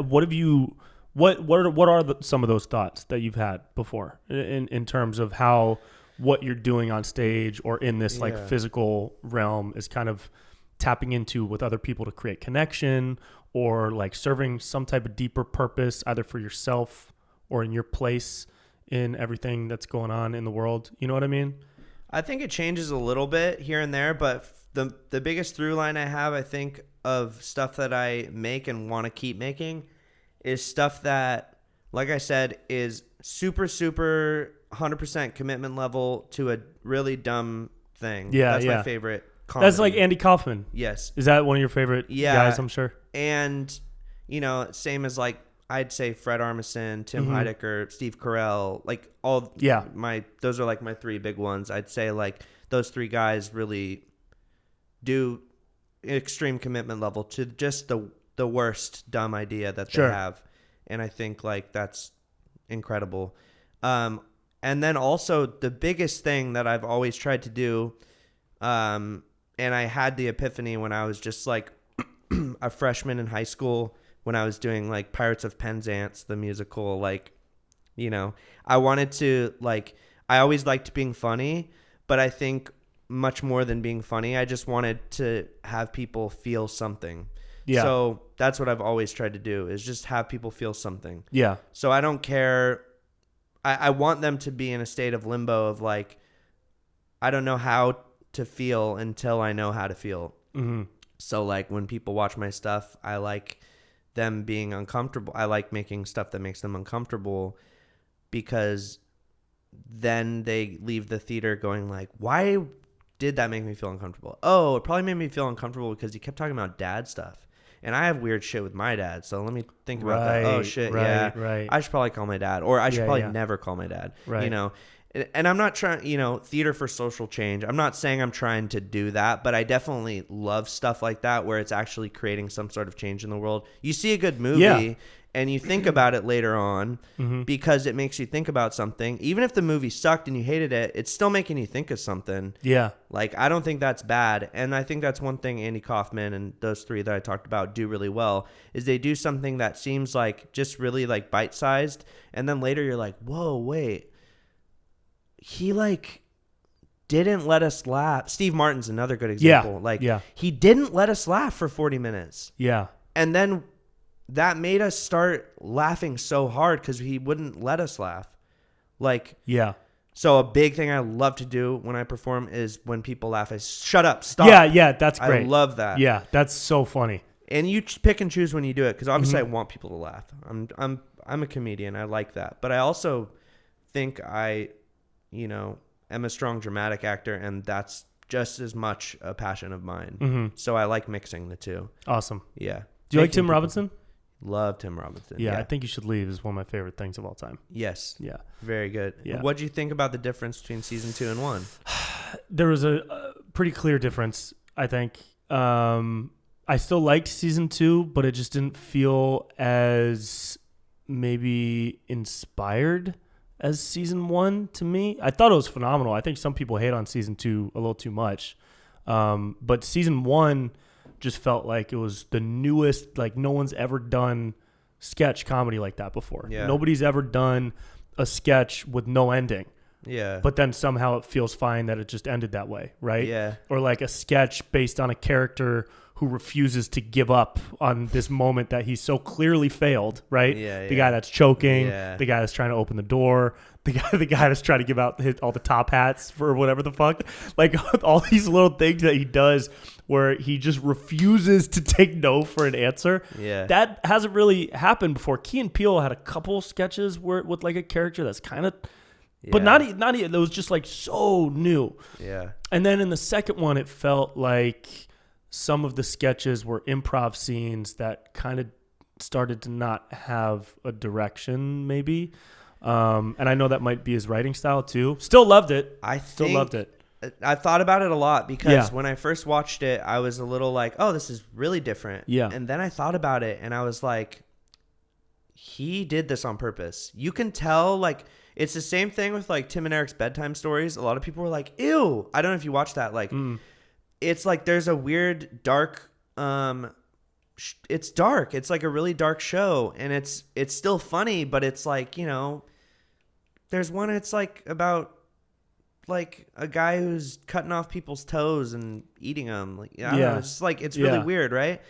some of those thoughts that you've had before in terms of how what you're doing on stage or in this like physical realm is kind of tapping into with other people to create connection or like serving some type of deeper purpose either for yourself or in your place in everything that's going on in the world. You know what I mean? I think it changes a little bit here and there, but the biggest through line I have, I think, of stuff that I make and want to keep making is stuff that, like I said, is super, super 100% commitment level to a really dumb thing. Yeah, That's yeah. my favorite comedy. That's like Andy Kaufman. Yes. Is that one of your favorite guys, I'm sure? And, same as like, I'd say Fred Armisen, Tim Heidecker, Steve Carell, like all those are like my three big ones. I'd say like those three guys really do extreme commitment level to just the worst dumb idea that they have. And I think like that's incredible. And then also the biggest thing that I've always tried to do, and I had the epiphany when I was just like a freshman in high school when I was doing like Pirates of Penzance, the musical, like, I wanted to like, I always liked being funny, but I think much more than being funny, I just wanted to have people feel something. Yeah. So that's what I've always tried to do is just have people feel something. Yeah. So I don't care. I want them to be in a state of limbo of like, I don't know how to feel until I know how to feel. Mm-hmm. So like when people watch my stuff, I like them being uncomfortable. I like making stuff that makes them uncomfortable because then they leave the theater going like, why did that make me feel uncomfortable? Oh, it probably made me feel uncomfortable because he kept talking about dad stuff. And I have weird shit with my dad, so let me think about that. Oh, shit, right. I should probably call my dad, or I should probably never call my dad, And I'm not trying, theater for social change. I'm not saying I'm trying to do that, but I definitely love stuff like that where it's actually creating some sort of change in the world. You see a good movie, and you think about it later on because it makes you think about something. Even if the movie sucked and you hated it, it's still making you think of something. Yeah. Like, I don't think that's bad. And I think that's one thing Andy Kaufman and those three that I talked about do really well, is they do something that seems like just really like bite-sized. And then later you're like, whoa, wait. He like didn't let us laugh. Steve Martin's another good example. He didn't let us laugh for 40 minutes. Yeah. And then that made us start laughing so hard because he wouldn't let us laugh. Like, yeah. So a big thing I love to do when I perform is when people laugh, I shut up, stop. Yeah, that's great. I love that. Yeah, that's so funny. And you pick and choose when you do it, because obviously I want people to laugh. I'm a comedian. I like that, but I also think I, am a strong dramatic actor, and that's just as much a passion of mine. So I like mixing the two. Awesome. Yeah. Do you like Tim Robinson? Love Tim Robinson. Yeah, I think You Should Leave is one of my favorite things of all time. Yes. Yeah. Very good. Yeah. What do you think about the difference between season 2 and 1? There was a pretty clear difference, I think. I still liked season 2, but it just didn't feel as maybe inspired as season 1 to me. I thought it was phenomenal. I think some people hate on season 2 a little too much. But season 1 just felt like it was the newest, like no one's ever done sketch comedy like that before. Yeah. Nobody's ever done a sketch with no ending. Yeah. But then somehow it feels fine that it just ended that way, right? Yeah. Or like a sketch based on a character who refuses to give up on this moment that he's so clearly failed, right? Yeah. The guy that's choking, Yeah. the guy that's trying to open the door, the guy that's trying to give out all the top hats for whatever the fuck. Like all these little things that he does where he just refuses to take no for an answer. Yeah. That hasn't really happened before. Key and Peele had a couple sketches with like a character that's kind of, but not it was just like so new. Yeah. And then in the second one, it felt like some of the sketches were improv scenes that kind of started to not have a direction, maybe. And I know that might be his writing style too. Still loved it. Still loved it. I thought about it a lot because when I first watched it, I was a little like, oh, this is really different. Yeah. And then I thought about it and I was like, he did this on purpose. You can tell, like, it's the same thing with like Tim and Eric's bedtime stories. A lot of people were like, ew. I don't know if you watched that. Like, it's like there's a weird dark, it's dark. It's like a really dark show, and it's still funny, but it's like, there's one, it's like about like a guy who's cutting off people's toes and eating them. Like, I don't know. It's just like, it's really weird, right?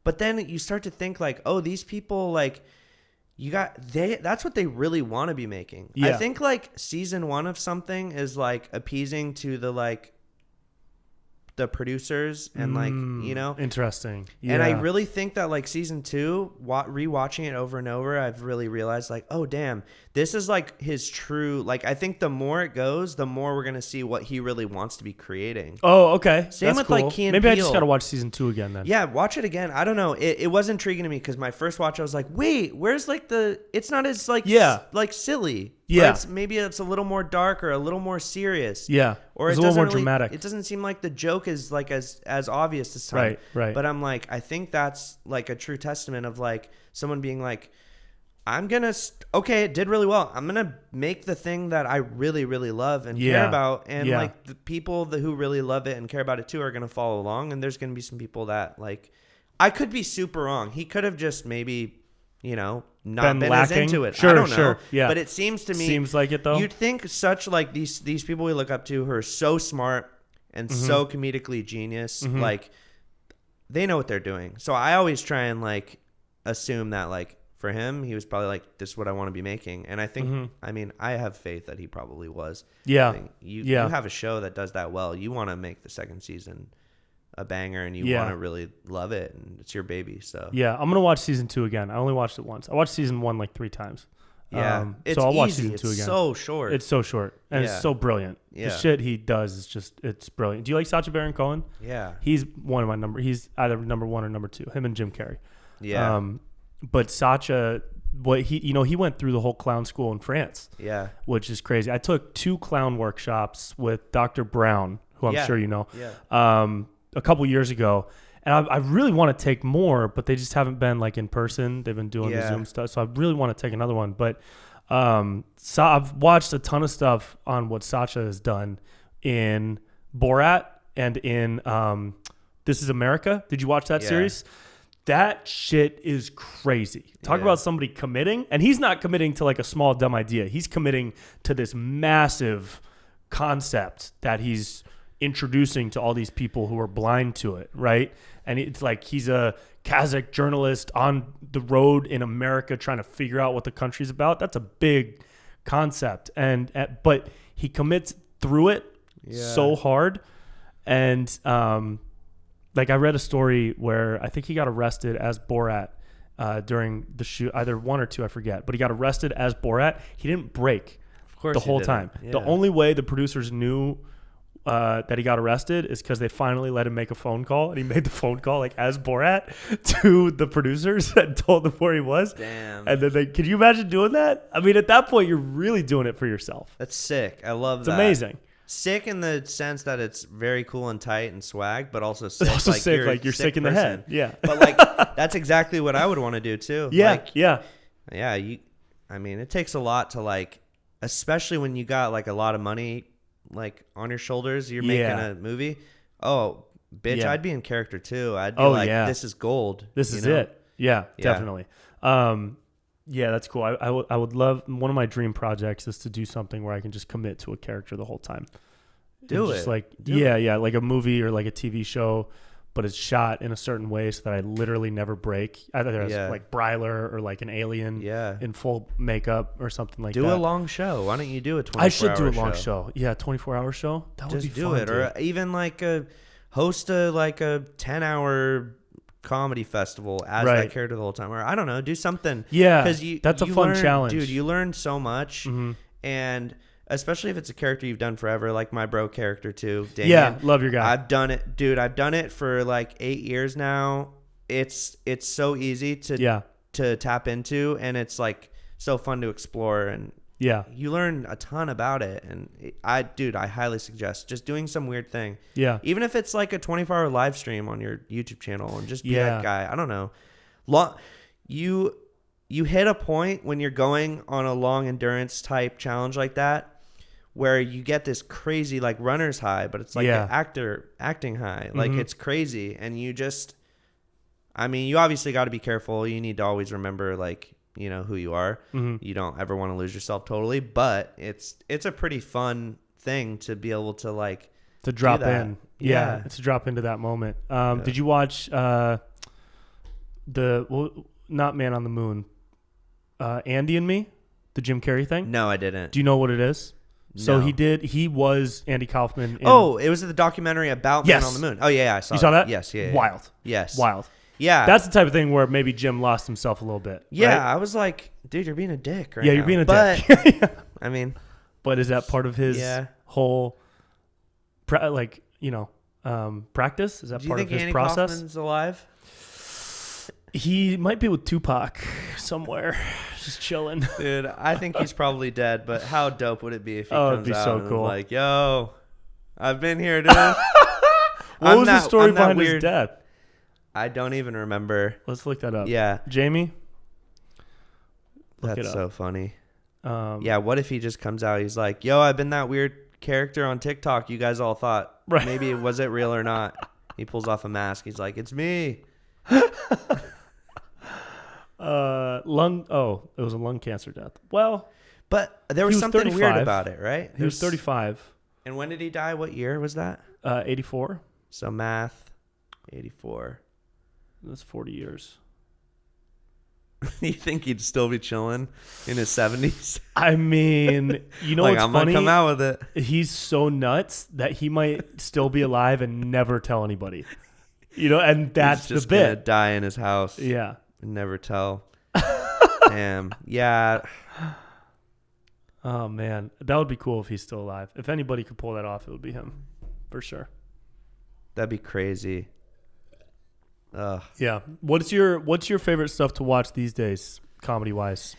But then you start to think like, oh, these people, like, that's what they really want to be making. I think like season 1 of something is like appeasing to the like the producers and like, Interesting. Yeah. And I really think that like season 2, rewatching it over and over, I've really realized like, oh damn, this is like his true, like, I think the more it goes, the more we're gonna see what he really wants to be creating. Oh, okay. Same That's with cool. like Key and Maybe Peele. I just gotta watch season 2 again then. Yeah, watch it again. I don't know. It was intriguing to me because my first watch I was like, wait, where's like it's not as like like silly. Yeah. Maybe it's a little more dark or a little more serious. Yeah. Or it's it a little more really, dramatic. It doesn't seem like the joke is like as obvious this time. Right. But I'm like, I think that's like a true testament of like someone being like, I'm gonna okay, it did really well. I'm gonna make the thing that I really, really love and care about, and like the people who really love it and care about it too are gonna follow along. And there's gonna be some people that like, I could be super wrong. He could have just maybe, not been as into it. Sure, I don't know. Sure. Yeah. But it seems to me, seems like it though. You'd think such like these people we look up to who are so smart and so comedically genius, like they know what they're doing. So I always try and like assume that like for him, he was probably like, this is what I want to be making. And I think, I mean, I have faith that he probably was. Yeah. I think you have a show that does that well. You want to make the second season a banger and you want to really love it, and it's your baby. So yeah, I'm gonna watch season 2 again. I only watched it once. I watched season 1 like 3 times. Yeah, so I'll watch season 2 again. It's so short. It's so short and it's so brilliant. The shit he does is it's brilliant. Do you like Sacha Baron Cohen? Yeah, he's one of my he's either number 1 or number 2. Him and Jim Carrey. Yeah. But Sacha, he went through the whole clown school in France. Yeah, which is crazy. I took 2 clown workshops with Dr. Brown, who I'm sure you know. Yeah. A couple years ago, And I really want to take more, but they just haven't been like in person. They've been doing the Zoom stuff. So I really want to take another one. But so I've watched a ton of stuff on what Sacha has done in Borat and in This Is America. Did you watch that series? That shit is crazy. Talk about somebody committing. And he's not committing to like a small, dumb idea. He's committing to this massive concept that he's introducing to all these people who are blind to it, right? And it's like he's a Kazakh journalist on the road in America trying to figure out what the country's about. That's a big concept. But he commits through it so hard. And like I read a story where I think he got arrested as Borat during the shoot, either one or two, I forget. But he got arrested as Borat. He didn't break the whole time. Yeah. The only way the producers knew that he got arrested is because they finally let him make a phone call, and he made the phone call like as Borat to the producers and told them where he was. Damn. And then can you imagine doing that? I mean, at that point, you're really doing it for yourself. That's sick. I love that. It's amazing. Sick in the sense that it's very cool and tight and swag, but also sick. It's also like sick, like you're sick in the head. Yeah. But like that's exactly what I would want to do too. Yeah. Like, yeah. I mean, it takes a lot to like, especially when you got like a lot of money like on your shoulders, you're making a movie. Oh, bitch, I'd be in character too. I'd be this is gold. This is it. Yeah, definitely. Yeah, that's cool. I would love, one of my dream projects is to do something where I can just commit to a character the whole time. Just like like a movie or like a TV show, but it's shot in a certain way so that I literally never break. Either as like Bryler or like an alien in full makeup or something like that. Do a long show. Why don't you do a 24-hour show? I should do a long show. Yeah, 24-hour show. That would be fun. Just do it. Or even like host a 10-hour comedy festival as that character the whole time. Or I don't know, do something. Yeah, because that's a fun challenge. Dude, you learn so much. Mm-hmm. And especially if it's a character you've done forever, like my bro character too. Damien. Yeah, love your guy. I've done it, dude. I've done it for like 8 years now. It's so easy to tap into, and it's like so fun to explore, and you learn a ton about it. And I highly suggest just doing some weird thing. Yeah, even if it's like a 24-hour live stream on your YouTube channel, and just be that guy. I don't know. You hit a point when you're going on a long endurance type challenge like that, where you get this crazy like runner's high, but it's like an acting high. Like it's crazy. And you just, I mean, you obviously got to be careful. You need to always remember like, you know, who you are. Mm-hmm. You don't ever want to lose yourself totally, but it's a pretty fun thing to be able to like, to drop in. Yeah. To drop into that moment. Did you watch, not Man on the Moon, Andy and Me, the Jim Carrey thing? No, I didn't. Do you know what it is? So he was Andy Kaufman. It was the documentary about Man on the Moon. Oh, yeah, I saw it. You saw that? Yes, yeah. Wild. Yes. Wild. Yeah. That's the type of thing where maybe Jim lost himself a little bit. Yeah, right? I was like, dude, you're being a dick right now. Yeah, you're being a dick. I mean. But is that part of his whole, practice? Is that part of his Andy process? Do you think Andy Kaufman's alive? He might be with Tupac somewhere, just chilling. Dude, I think he's probably dead, but how dope would it be if he comes it'd be out so and cool. Like, yo, I've been here, dude. What was the story behind his death? I don't even remember. Let's look that up. Yeah. Jamie? That's so funny. What if he just comes out, he's like, yo, I've been that weird character on TikTok you guys all thought. Right. Maybe was it real or not? He pulls off a mask. He's like, it's me. It was a lung cancer death. Well, but there was something 35. Weird about it, right? He was 35. And when did he die? What year was that? 84. So math, 84. That's 40 years. You think he'd still be chilling in his 70s? I mean, you know like, what's I'm funny? Gonna come out with it. He's so nuts that he might still be alive and never tell anybody. You know, and that's He's just the bit. Gonna die in his house. Yeah. And never tell. Damn. Yeah. Oh man, that would be cool if he's still alive. If anybody could pull that off, it would be him, for sure. That'd be crazy. Yeah. What's your favorite stuff to watch these days, comedy wise?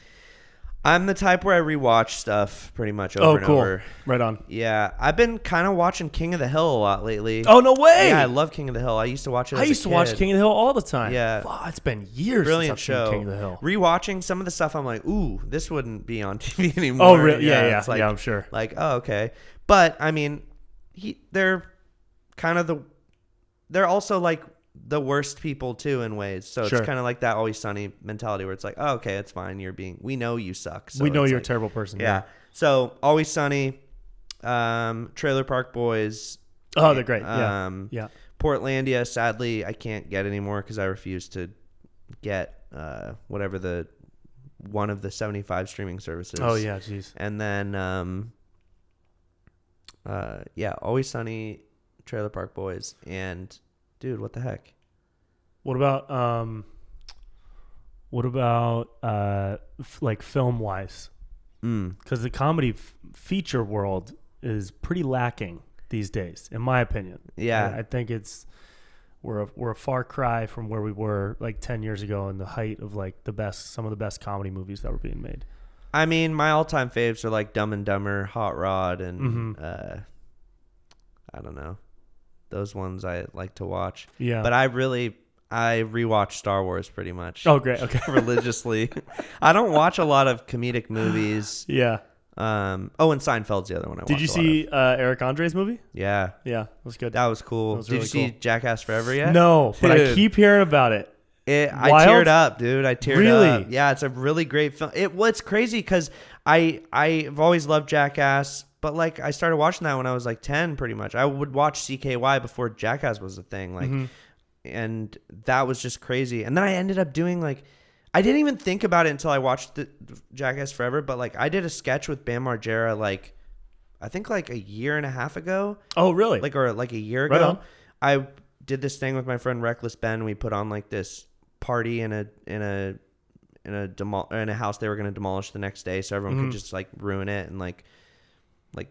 I'm the type where I rewatch stuff pretty much over and over. Right on. Yeah, I've been kind of watching King of the Hill a lot lately. Oh, no way. Yeah, I love King of the Hill. I used to watch it as a kid. I used to watch King of the Hill all the time. Yeah. Wow, it's been years Brilliant since I've show. seen King of the Hill. Rewatching some of the stuff, I'm like, ooh, this wouldn't be on TV anymore. Oh, really? Yeah, it's like, yeah, I'm sure. Like, oh, okay. But, I mean, they're kind of they're also like the worst people too in ways. So it's kind of like that Always Sunny mentality where it's like, oh, okay, it's fine. We know you suck. So we know you're like, a terrible person. Yeah. So Always Sunny, Trailer Park Boys. Oh, they're great. Yeah. Portlandia, sadly, I can't get anymore because I refuse to get whatever one of the 75 streaming services. Oh, yeah, jeez. And then, Always Sunny, Trailer Park Boys, and dude, what the heck? What about like film wise? Because the comedy feature world is pretty lacking these days, in my opinion. Yeah, I think we're a far cry from where we were like 10 years ago in the height of like some of the best comedy movies that were being made. I mean, my all-time faves are like Dumb and Dumber, Hot Rod, and I don't know. Those ones I like to watch. Yeah. But I rewatch Star Wars pretty much. Oh, great. Okay. Religiously. I don't watch a lot of comedic movies. Yeah. And Seinfeld's the other one I watched. Did you see Eric Andre's movie? Yeah. Yeah. It was good. That was cool. Did you see Jackass Forever yet? No, but I keep hearing about it. I teared up, dude. I teared up. Yeah, it's a really great film. What's crazy because I've always loved Jackass. But, like, I started watching that when I was, like, 10, pretty much. I would watch CKY before Jackass was a thing. Like, and that was just crazy. And then I ended up doing, like, I didn't even think about it until I watched the Jackass Forever. But, like, I did a sketch with Bam Margera, like, I think, like, a year and a half ago. Oh, really? Or a year ago. Right on. I did this thing with my friend Reckless Ben. We put on, like, this party in a house they were going to demolish the next day. So everyone could just, like, ruin it and, like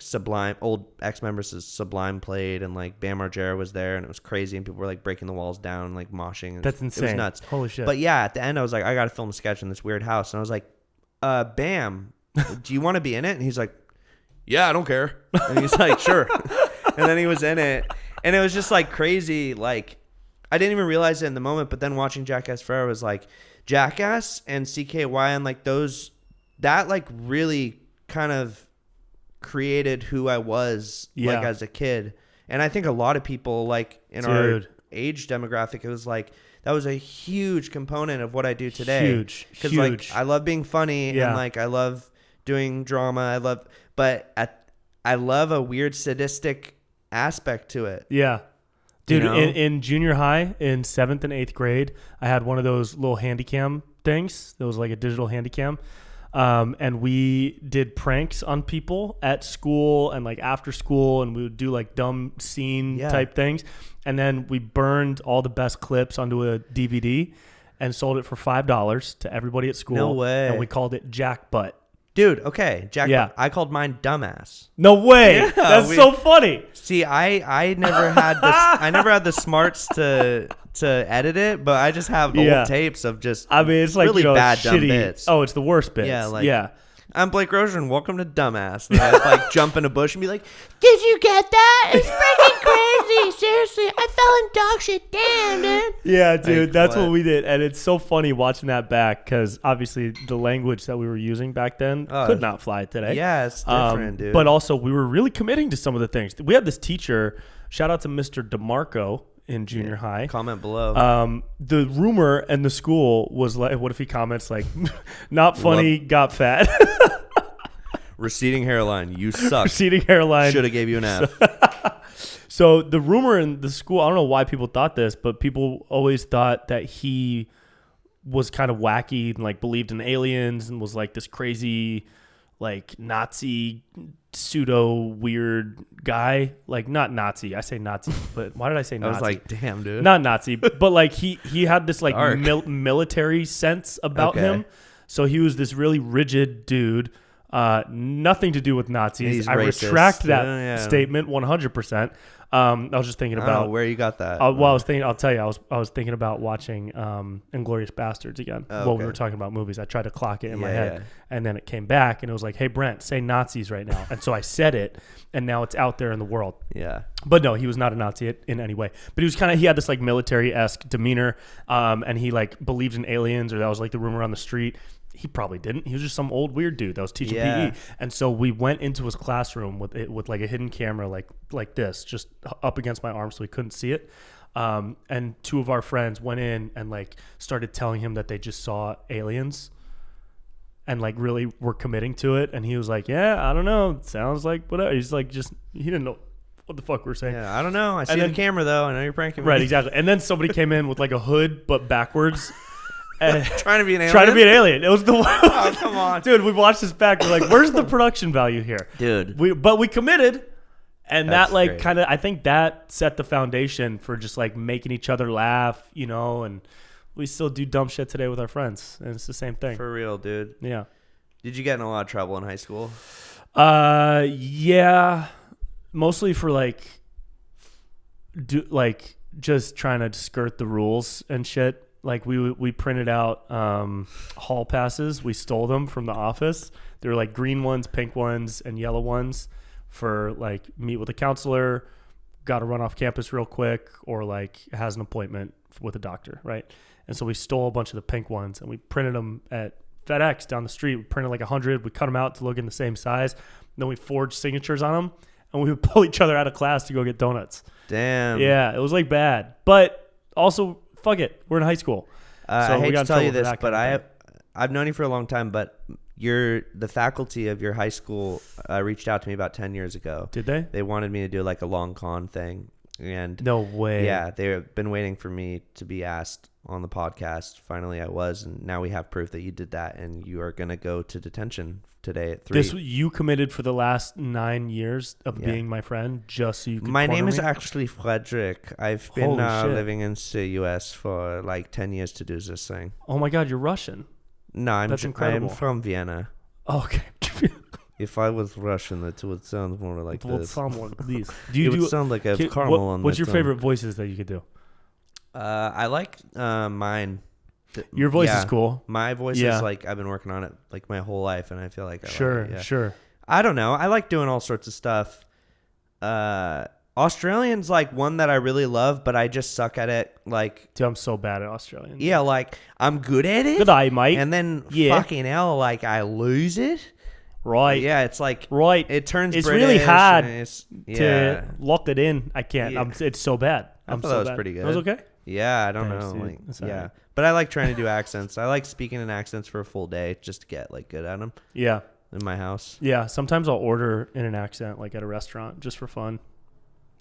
Sublime, old ex-members of Sublime played, and like Bam Margera was there, and it was crazy, and people were like breaking the walls down and like moshing. And that's insane. It was nuts. Holy shit. But yeah, at the end I was like, I gotta film a sketch in this weird house, and I was like, Bam, do you want to be in it? And he's like, yeah, I don't care. And he's like, sure. And then he was in it, and it was just like crazy. Like I didn't even realize it in the moment, but then watching Jackass Forever was like Jackass and CKY and like that like really kind of created who I was like as a kid. And I think a lot of people like in our age demographic, it was like that was a huge component of what I do today. Huge. Because like I love being funny and like I love doing drama. I love a weird sadistic aspect to it. Yeah. Dude, in junior high, in 7th and 8th grade, I had one of those little handycam things. That was like a digital handycam. And we did pranks on people at school and like after school, and we would do like dumb scene type things. And then we burned all the best clips onto a DVD and sold it for $5 to everybody at school. No way. And we called it Jack Butt. Dude, okay. Jack Butt. I called mine Dumbass. No way. That's so funny. See, I never had this. I never had the smarts to edit it, but I just have old tapes of just it's like really bad dumb bits. Oh, it's the worst bits. Yeah, I'm Blake Rosier, and welcome to Dumbass. And I'd like jump in a bush and be like, "Did you get that? It's freaking crazy. Seriously, I fell in dog shit. Damn, dude." Yeah, dude, like, that's what we did, and it's so funny watching that back because obviously the language that we were using back then could not fly today. Yeah, it's different, dude. But also, we were really committing to some of the things. We had this teacher. Shout out to Mr. DeMarco. In junior high. Comment below. The rumor in the school was like, what if he comments like, not funny, got fat. Receding hairline, you suck. Receding hairline. Should have gave you an F. So the rumor in the school, I don't know why people thought this, but people always thought that he was kind of wacky and like believed in aliens and was like this crazy like Nazi pseudo weird guy, like not Nazi. I say Nazi, but why did I say Nazi? I was like, damn, dude. Not Nazi, but like he had this like military sense about him. So he was this really rigid dude. Nothing to do with Nazis. He's I racist. retract that Yeah. statement 100%. I was just thinking about where you got that. well, I was thinking. I'll tell you. I was thinking about watching Inglourious Bastards again. Oh, While we okay. were talking about movies, I tried to clock it in my Yeah, head, yeah. and then it came back, and it was like, "Hey, Brent, say Nazis right now." And so I said it, and now it's out there in the world. Yeah. But no, he was not a Nazi in any way. But he was he had this like military-esque demeanor, and he like believed in aliens, or that was like the rumor on the street. He probably didn't. He was just some old weird dude that was teaching PE. And so we went into his classroom with like a hidden camera like this, just up against my arm so he couldn't see it. And two of our friends went in and like started telling him that they just saw aliens and like really were committing to it. And he was like, yeah, I don't know. It sounds like whatever. He's like, he didn't know what the fuck we're saying. Yeah, I don't know. I see the camera though. I know you're pranking me. Right, exactly. And then somebody came in with like a hood but backwards. Trying to be an alien. Trying to be an alien. It was the Oh, come on, dude. We watched this back. We're like, "Where's the production value here, dude?" But we committed, and That's that like great. kind of I think that set the foundation for just like making each other laugh, And we still do dumb shit today with our friends, and it's the same thing. For real, dude. Yeah. Did you get in a lot of trouble in high school? Yeah, mostly for like just trying to skirt the rules and shit. Like we printed out hall passes. We stole them from the office. There were like green ones, pink ones, and yellow ones for like meet with a counselor, got to run off campus real quick, or like has an appointment with a doctor, right? And so we stole a bunch of the pink ones and we printed them at FedEx down the street. We printed like 100. We cut them out to look in the same size. Then we forged signatures on them, and we would pull each other out of class to go get donuts. Damn. Yeah, it was like bad, but also fuck it, we're in high school. I hate to tell you this, but I I've known you for a long time. But the faculty of your high school reached out to me about 10 years ago. Did they? They wanted me to do like a long con thing, and No way. yeah, they've been waiting for me to be asked on the podcast. Finally, I was, and now we have proof that you did that, and you are gonna go to detention today at 3. You committed for the last 9 years of being my friend just so you could My name corner is me? actually Frederick. I've been Holy shit. living in the U.S. for like 10 years to do this thing. Oh my god, you're Russian. No, That's incredible. I'm from Vienna. Okay. If I was Russian, it would sound more like Well, this. sound like this. It would sound like a caramel on What's my your tongue. favorite voices that you could do? I like mine. Your voice is Yeah. cool. My voice Yeah. is like I've been working on it like my whole life, and I feel like I Sure, like it, yeah. sure. I don't know. I like doing all sorts of stuff. Australian's like one that I really love, but I just suck at it. Like, Dude, I'm so bad at Australian. yeah, like I'm good at it. Good day, mate. And then Yeah. fucking hell, like I lose it. Right. Yeah, it's like Right. it turns. It's British, really hard and it's, to yeah, lock it in. I can't. Yeah. It's so bad. I I'm thought so that was bad. pretty good. That was okay. yeah. I don't Thanks, know. dude. Like, That's yeah, alright. but I like trying to do accents. I like speaking in accents for a full day just to get like good at them Yeah. in my house. Yeah. Sometimes I'll order in an accent, like at a restaurant, just for fun,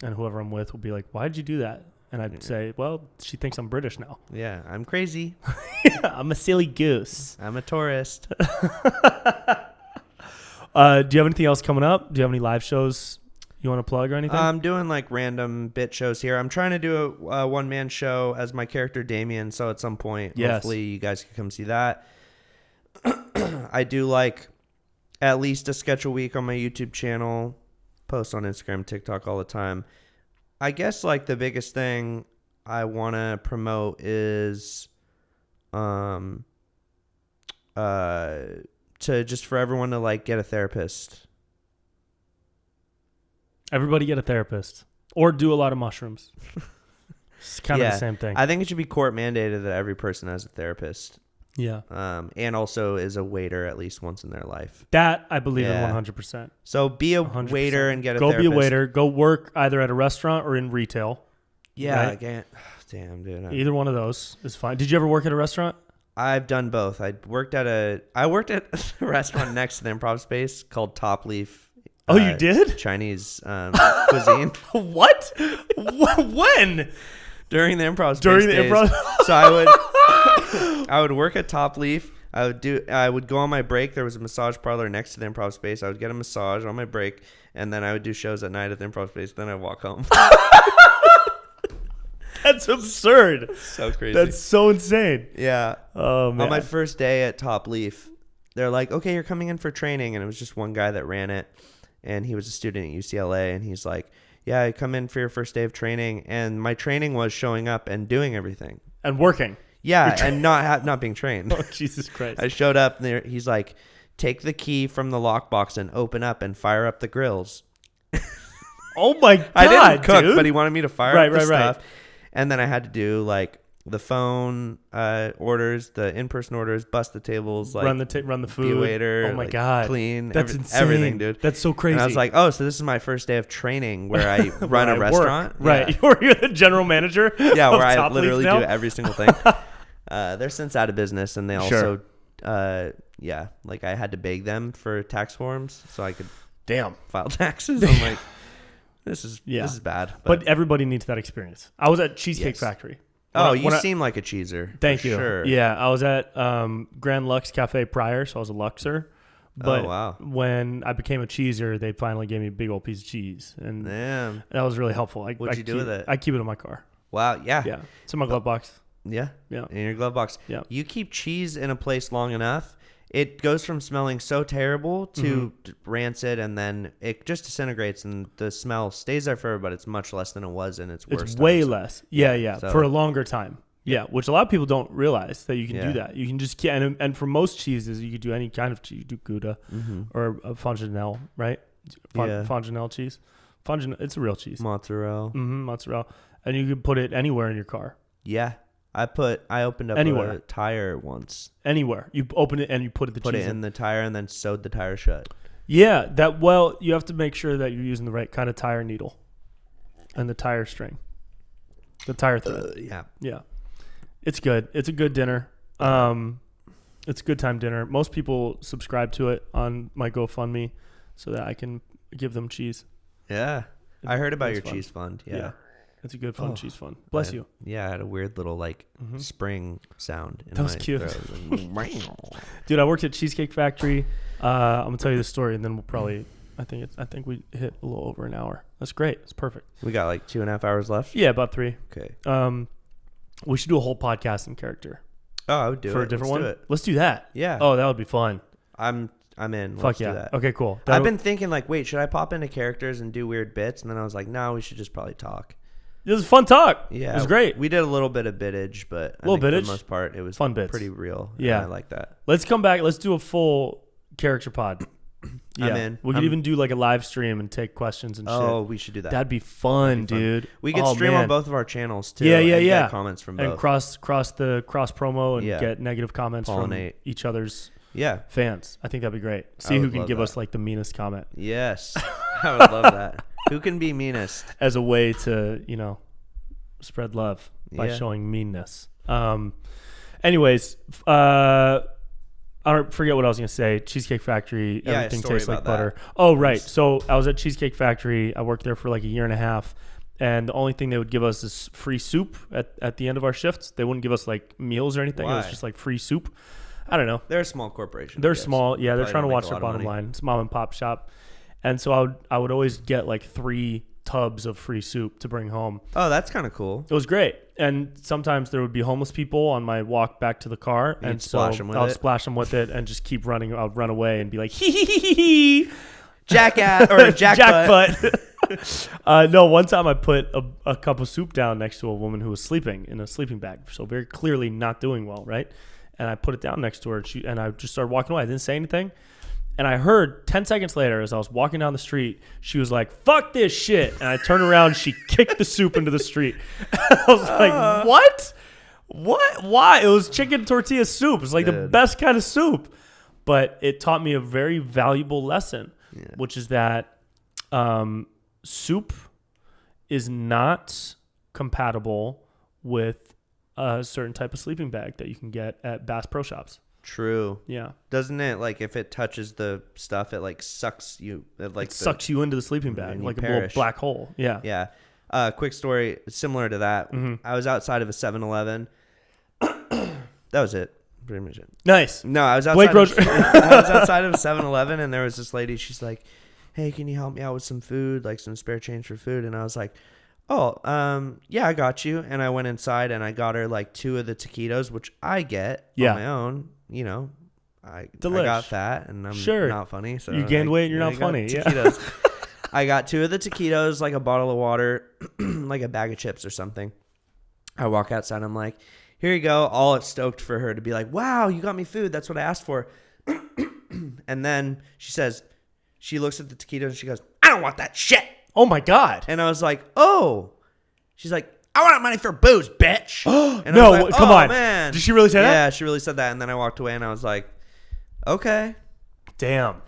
and whoever I'm with will be like, "Why did you do that?" And I'd say, "Well, she thinks I'm British now." Yeah, I'm crazy. I'm a silly goose. I'm a tourist. Do you have anything else coming up? Do you have any live shows you want to plug or anything? I'm doing like random bit shows here. I'm trying to do a one-man show as my character Damien, so at some point, Yes. hopefully you guys can come see that. I do like at least a sketch a week on my YouTube channel, post on Instagram, TikTok all the time. I guess like the biggest thing I want to promote is to just for everyone to like get a therapist. Everybody get a therapist or do a lot of mushrooms. It's kind of the same thing. I think it should be court mandated that every person has a therapist. Yeah. And also is a waiter at least once in their life. That I believe Yeah. in 100%. So be a 100%. waiter and get a Go therapist. be a waiter. Go work either at a restaurant or in retail. Yeah, right? I can't. Damn, dude. Either one of those is fine. Did you ever work at a restaurant? I've done both. I worked at a restaurant next to the Improv Space called Top Leaf. Oh, you did? Chinese cuisine. What? When? During the Improv Space During the days. improv? So I would work at Top Leaf. I would go on my break. There was a massage parlor next to the Improv Space. I would get a massage on my break, and then I would do shows at night at the Improv Space. Then I'd walk home. That's absurd. So crazy. That's so insane. Yeah. Oh man. On my first day at Top Leaf, they're like, okay, you're coming in for training. And it was just one guy that ran it. And he was a student at UCLA. And he's like, yeah, I come in for your first day of training. And my training was showing up and doing everything. And working. Yeah, and not being trained. Oh, Jesus Christ. I showed up, and he's like, take the key from the lockbox and open up and fire up the grills. Oh, my God, I didn't cook, dude. but he wanted me to fire up the stuff. And then I had to do, like, the phone orders, the in-person orders, bust the tables, like run the food, be a waiter, oh my like, God, clean, that's insane. Everything, dude. That's so crazy. And I was like, oh, so this is my first day of training where I run a restaurant, right? Yeah. You're the general manager, yeah, where I Top literally Leaf do now? every single thing. They're since out of business, and they also, like I had to beg them for tax forms so I could file taxes. I'm like, this is bad. But everybody needs that experience. I was at Cheesecake Factory. You seem like a cheeser. Thank you. Sure. Yeah, I was at Grand Lux Cafe prior, so I was a Luxer. But when I became a cheeser, they finally gave me a big old piece of cheese, and that was really helpful. What'd you do with it? I keep it in my car. Wow. Yeah. Yeah. It's in my glove box. Yeah. Yeah. In your glove box. Yeah. You keep cheese in a place long enough, it goes from smelling so terrible to rancid, and then it just disintegrates, and the smell stays there forever, but it's much less than it was in its worst It's way times. less. Yeah. So, for a longer time. Yeah, which a lot of people don't realize that you can do that. You can just and for most cheeses, you could do any kind of cheese. You do Gouda or a Fontanelle, right? Fontanelle cheese. It's a real cheese. Mozzarella. Mozzarella. And you can put it anywhere in your car. Yeah. I opened up a tire once. Anywhere. You open it and you put it in the tire and then sewed the tire shut. Yeah, you have to make sure that you're using the right kind of tire needle and the tire string. The tire thread. Yeah. It's good. It's a good dinner. It's a good time dinner. Most people subscribe to it on my GoFundMe so that I can give them cheese. Yeah. I heard about your cheese fund. Yeah. It's a good fun cheese fund. Bless you. Yeah, I had a weird little spring sound in that was my cute. throat. Dude, I worked at Cheesecake Factory. I'm gonna tell you the story, and then we'll probably. I think we hit a little over an hour. That's great. It's perfect. We got like 2.5 hours left. Yeah, about 3. Okay. We should do a whole podcast in character. Oh, I would do for it. a different Let's one. Do it. Let's do that. Yeah. Oh, that would be fun. I'm in. Fuck Let's yeah. do that. Okay, cool. I've been thinking like, wait, should I pop into characters and do weird bits? And then I was like, no, we should just probably talk. This was fun talk. Yeah, it was great. We did a little bit of bittage, but for the most part, it was fun bits. Pretty real. Yeah, I like that. Let's come back. Let's do a full character pod. Yeah. I'm in. We could even do like a live stream and take questions and shit. Oh, we should do that. That'd be fun, dude. We could stream on both of our channels too. Yeah. Get comments from both. And cross promo and get negative comments from each other's fans. I think that'd be great. See who can give us like the meanest comment. Yes, I would love that. Who can be meanest? As a way to, spread love by showing meanness. Anyways, I don't forget what I was going to say. Cheesecake Factory, everything tastes like butter. Oh, right. So I was at Cheesecake Factory. I worked there for like a year and a half. And the only thing they would give us is free soup at the end of our shifts. They wouldn't give us like meals or anything. Why? It was just like free soup. I don't know. They're a small corporation. They're small. Yeah, they're trying to watch their bottom line. It's a mom and pop shop. And so I would always get like 3 tubs of free soup to bring home. Oh, that's kind of cool. It was great. And sometimes there would be homeless people on my walk back to the car. And so I'll splash them with it and just keep running. I'll run away and be like, hee hee hee hee. Jackass or jackbutt. No, one time I put a cup of soup down next to a woman who was sleeping in a sleeping bag. So very clearly not doing well, right? And I put it down next to her and I just started walking away. I didn't say anything. And I heard 10 seconds later as I was walking down the street, she was like, fuck this shit. And I turned around, she kicked the soup into the street. I was like, what? What? Why? It was chicken tortilla soup. It's like the best kind of soup. But it taught me a very valuable lesson, which is that soup is not compatible with a certain type of sleeping bag that you can get at Bass Pro Shops. True. Yeah. Doesn't it, like, if it touches the stuff, it like sucks you, sucks you into the sleeping bag, like a little black hole. Yeah. Yeah. Quick story similar to that. I was outside of a 7-Eleven. That was it. Pretty much it. Nice. No, I was outside. I was outside of a 7-Eleven, and there was this lady. She's like, "Hey, can you help me out with some food, like some spare change for food?" And I was like, "Oh, yeah, I got you." And I went inside and I got her like 2 of the taquitos, which I get on my own. I Delish. got fat and I'm not funny. So you gained weight and you're not funny. Taquitos. I got 2 of the taquitos, like a bottle of water, like a bag of chips or something. I walk outside. I'm like, here you go. All stoked for her to be like, wow, you got me food. That's what I asked for. And then she looks at the taquitos and she goes, I don't want that shit. Oh my God. And I was like, oh. She's like, I want money for booze, bitch. And no, I was like, come on. Man. Did she really say that? Yeah, she really said that. And then I walked away and I was like, okay. Damn.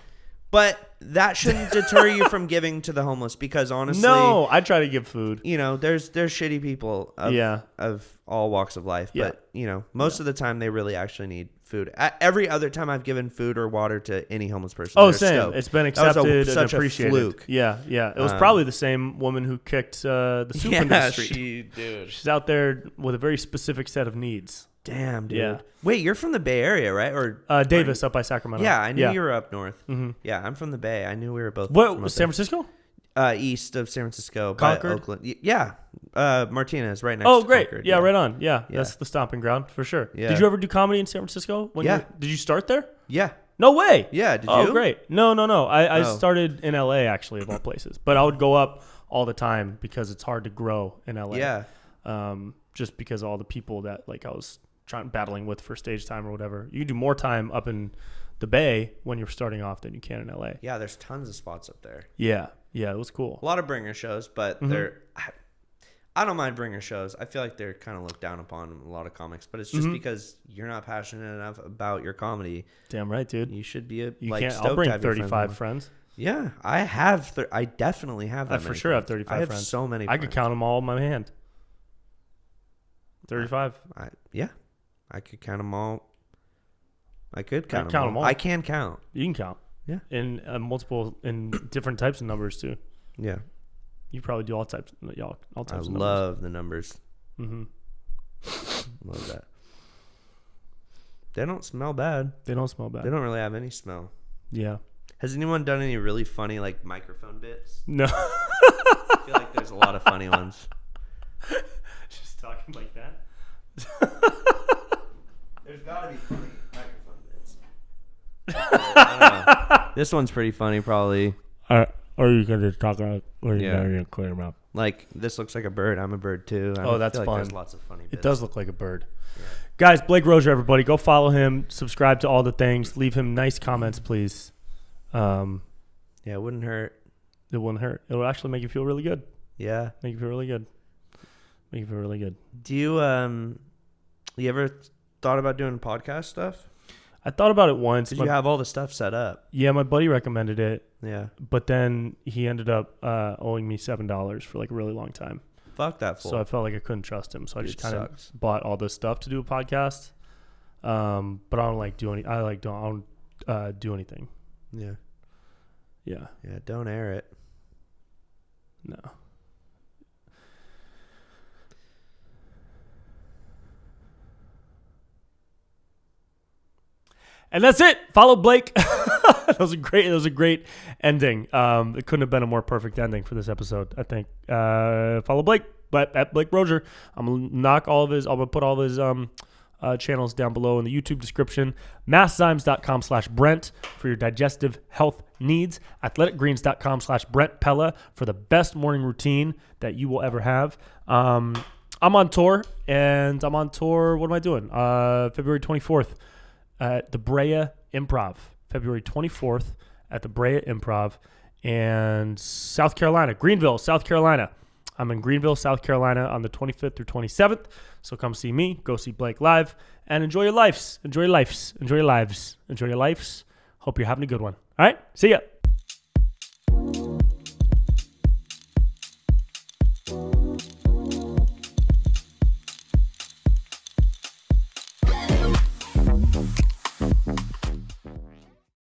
But that shouldn't deter you from giving to the homeless because honestly, no, I try to give food. You know, there's shitty people of all walks of life, but you know, most of the time they really actually need food. Every other time I've given food or water to any homeless person, oh, same. Stoked. It's been accepted and such appreciated. A fluke. Yeah. It was probably the same woman who kicked the soup into the street. She's out there with a very specific set of needs. Damn, dude. Yeah. Wait, you're from the Bay Area, right? Or Davis, up by Sacramento. Yeah, I knew you were up north. Mm-hmm. Yeah, I'm from the Bay. I knew we were both. What was San Francisco? East of San Francisco, Concord? by Oakland. Yeah, Martinez, right next. Oh, to great. Concord. Yeah, right on. Yeah, that's the stomping ground for sure. Yeah. Did you ever do comedy in San Francisco? Did you start there? Yeah. No way. Yeah. Did you? Oh, great. No. I started in LA actually, of all places, but I would go up all the time because it's hard to grow in LA. Yeah. Just because of all the people that I was battling with for stage time or whatever. You can do more time up in the Bay when you're starting off than you can in LA. Yeah, there's tons of spots up there. Yeah, it was cool. A lot of bringer shows, but I don't mind bringer shows. I feel like they're kind of looked down upon in a lot of comics, but it's just because you're not passionate enough about your comedy. Damn right, dude. You should be I'll bring 35 friends. Yeah, I have. I definitely have that. I for sure have 35 friends. I have so many. I could count them all on my hand. 35. I could count them all. I could count them all. I can count. You can count. Yeah. In in different types of numbers too. Yeah. You probably do all types of numbers. I love the numbers. Mm-hmm. Love that. They don't smell bad. They don't smell bad. They don't really have any smell. Yeah. Has anyone done any really funny microphone bits? No. I feel like there's a lot of funny ones. Just talking like that. There's got to be funny microphone bits. I don't know. This one's pretty funny, probably. Or you can just talk like, or you can clear them up. Like, this looks like a bird. I'm a bird, too. That's fun. There's lots of funny bits. It does look like a bird. Yeah. Guys, Blake Rosier, everybody. Go follow him. Subscribe to all the things. Leave him nice comments, please. Yeah, it wouldn't hurt. It wouldn't hurt. It will actually make you feel really good. Yeah. Make you feel really good. Make you feel really good. Do you ever thought about doing podcast stuff? I thought about it once. Did you have all the stuff set up? Yeah, my buddy recommended it. Yeah. But then he ended up owing me $7 for a really long time. Fuck that fool. So I felt like I couldn't trust him. So I just kind of bought all this stuff to do a podcast. But I don't do any. I don't do anything. Yeah. Yeah. Yeah. Don't air it. No. And that's it. Follow Blake. That was a great ending. It couldn't have been a more perfect ending for this episode, I think. Follow Blake, but at Blake Rosier. I'm gonna put all of his channels down below in the YouTube description. Masszymes.com/Brent for your digestive health needs. Athleticgreens.com/Brent Pella for the best morning routine that you will ever have. I'm on tour, and what am I doing? February 24th. At the Brea Improv, February 24th at the Brea Improv, and South Carolina, Greenville, South Carolina. I'm in Greenville, South Carolina on the 25th through 27th. So come see me, go see Blake live, and enjoy your lives. Enjoy your lives. Enjoy your lives. Enjoy your lives. Hope you're having a good one. All right, see ya.